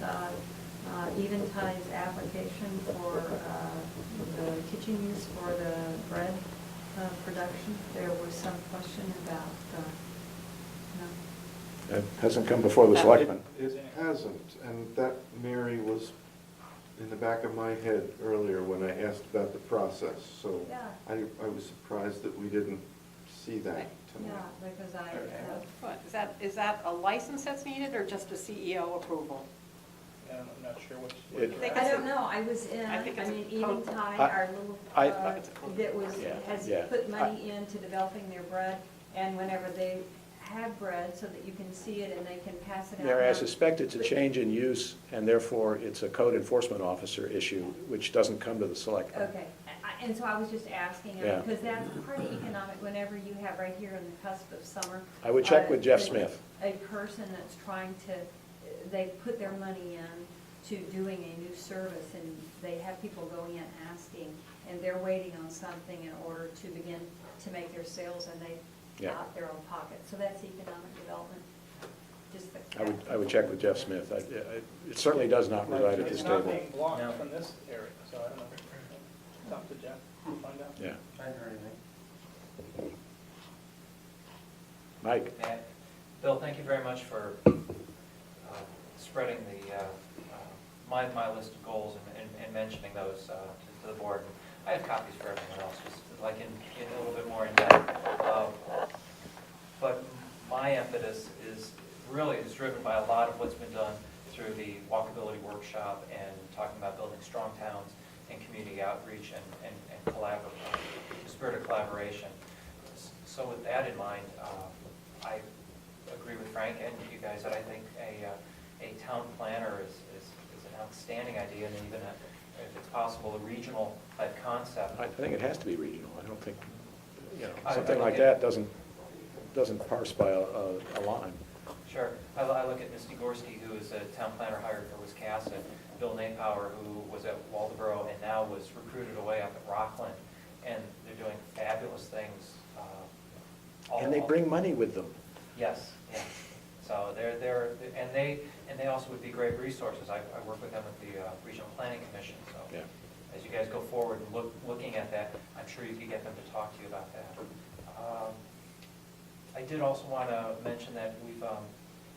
Eventide's application for the kitchen use for the bread production? There was some question about, no. It hasn't come before the selectmen. It hasn't, and that, Mary, was in the back of my head earlier when I asked about the process, so Yeah. I was surprised that we didn't see that tonight. Yeah, because What, is that a license that's needed, or just a CEO approval? And I'm not sure what I don't know, I was in, I think it's a Eventide, I- our little, I- that was, Yeah, has yeah. put money into developing their bread, and whenever they have bread, so that you can see it and they can pass it out. Mary, I now. suspect it's a change in use, and therefore it's a code enforcement officer issue, which doesn't come to the selectmen. Okay, and so I was just asking, Yeah. because that's part of economic, whenever you have right here on the cusp of summer. I would check with Jeff a- Smith. A person that's trying to, they put their money in to doing a new service, and they have people going in asking, and they're waiting on something in order to begin to make their sales, and they Yeah. out their own pocket. So that's economic development. Just I would check with Jeff Smith. It certainly does not reside at this It's not table. being blocked from this area, so I don't know. Talk to Jeff, find out. Yeah. I haven't heard anything. Mike? Bill, thank you very much for spreading the my list of goals and mentioning those to the board. I have copies for everyone else, just like in a little bit more in depth. But my impetus is driven by a lot of what's been done through the walkability workshop and talking about building strong towns and community outreach and spirit of collaboration. So with that in mind, I agree with Frank and you guys that I think a town planner is an outstanding idea, and even if it's possible, a regional type concept. I think it has to be regional. I don't think, I something like that doesn't parse by a line. Sure. I look at Misty Gorski, who is a town planner hired for Wiscasset, Bill Napower, who was at Waldeboro and now was recruited away up at Rockland, and they're doing fabulous things. And they bring money with them. Yes, yeah. So and they also would be great resources. I work with them at the Regional Planning Commission, so Yeah. as you guys go forward and looking at that, I'm sure you could get them to talk to you about that. I did also want to mention that we've,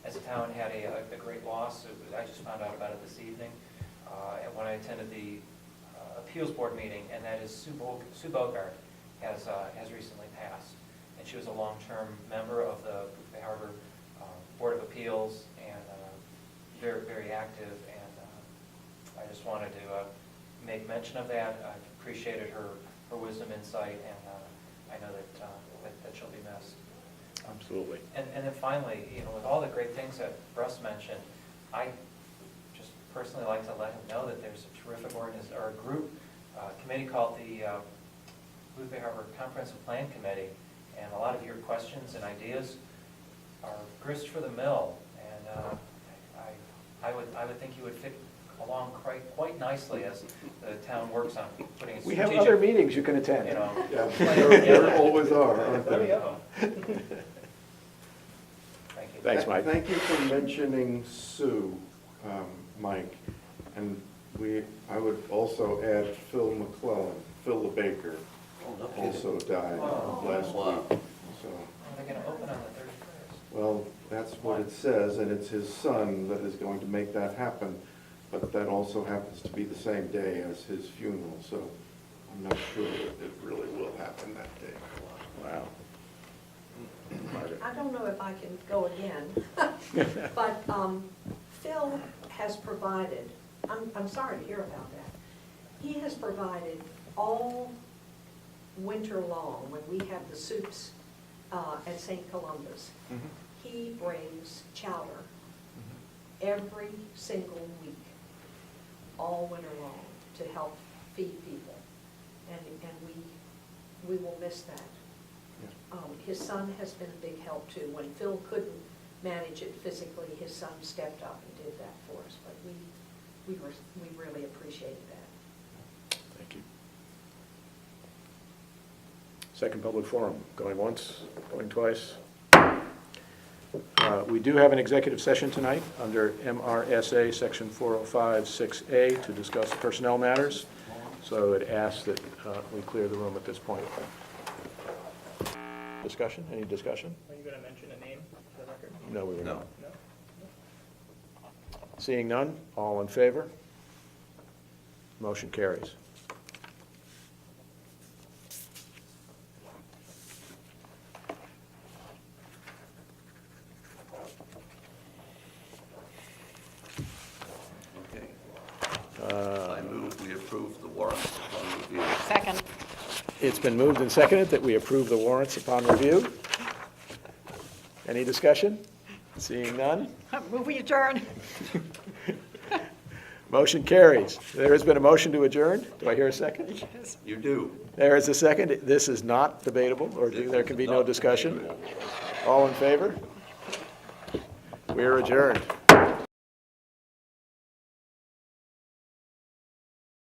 as a town, had a great loss. I just found out about it this evening, and when I attended the appeals board meeting, and that is Sue Bogart has recently passed. And she was a long-term member of the Boothbay Harbor Board of Appeals, and very, very active, and I just wanted to make mention of that. I appreciated her wisdom, insight, and I know that she'll be missed. Absolutely. And then finally, with all the great things that Russ mentioned, I just personally like to let him know that there's a terrific committee called the Boothbay Harbor Comprehensive Plan Committee, and a lot of your questions and ideas are grist for the mill, and I would think you would fit along quite nicely as the town works on putting a We strategic... have other meetings you can attend. Yeah, there always are, aren't There we there? go. Thank you. Thanks, Mike. Thank you for mentioning Sue, Mike. And I would also add Phil McClellan, Phil the baker, also died last week. So, They're going to open on the 31st. well, that's what it says, and it's his son that is going to make that happen. But that also happens to be the same day as his funeral, so I'm not sure that it really will happen that day. Wow. I don't know if I can go again, but Phil has provided, I'm sorry to hear about that. He has provided all winter long, when we have the soups at St. Columba's, he brings chowder every single week, all winter long, to help feed people. And we will miss that. His son has been a big help too. When Phil couldn't manage it physically, his son stepped up and did that for us. But we really appreciated that. Thank you. Second public forum, going once, going twice. We do have an executive session tonight under MRSA Section 405-6A to discuss personnel matters. So it asks that we clear the room at this point. Discussion? Any discussion? Are you going to mention a name for the record? No, we were No. not. Seeing none, all in favor? Motion carries. Okay. I move we approve the warrants upon review. Second. It's been moved and seconded that we approve the warrants upon review. Any discussion? Seeing none? Move we adjourn. Motion carries. There has been a motion to adjourn. Do I hear a second? You do. There is a second. This is not debatable, or there can be no discussion. All in favor? We are adjourned.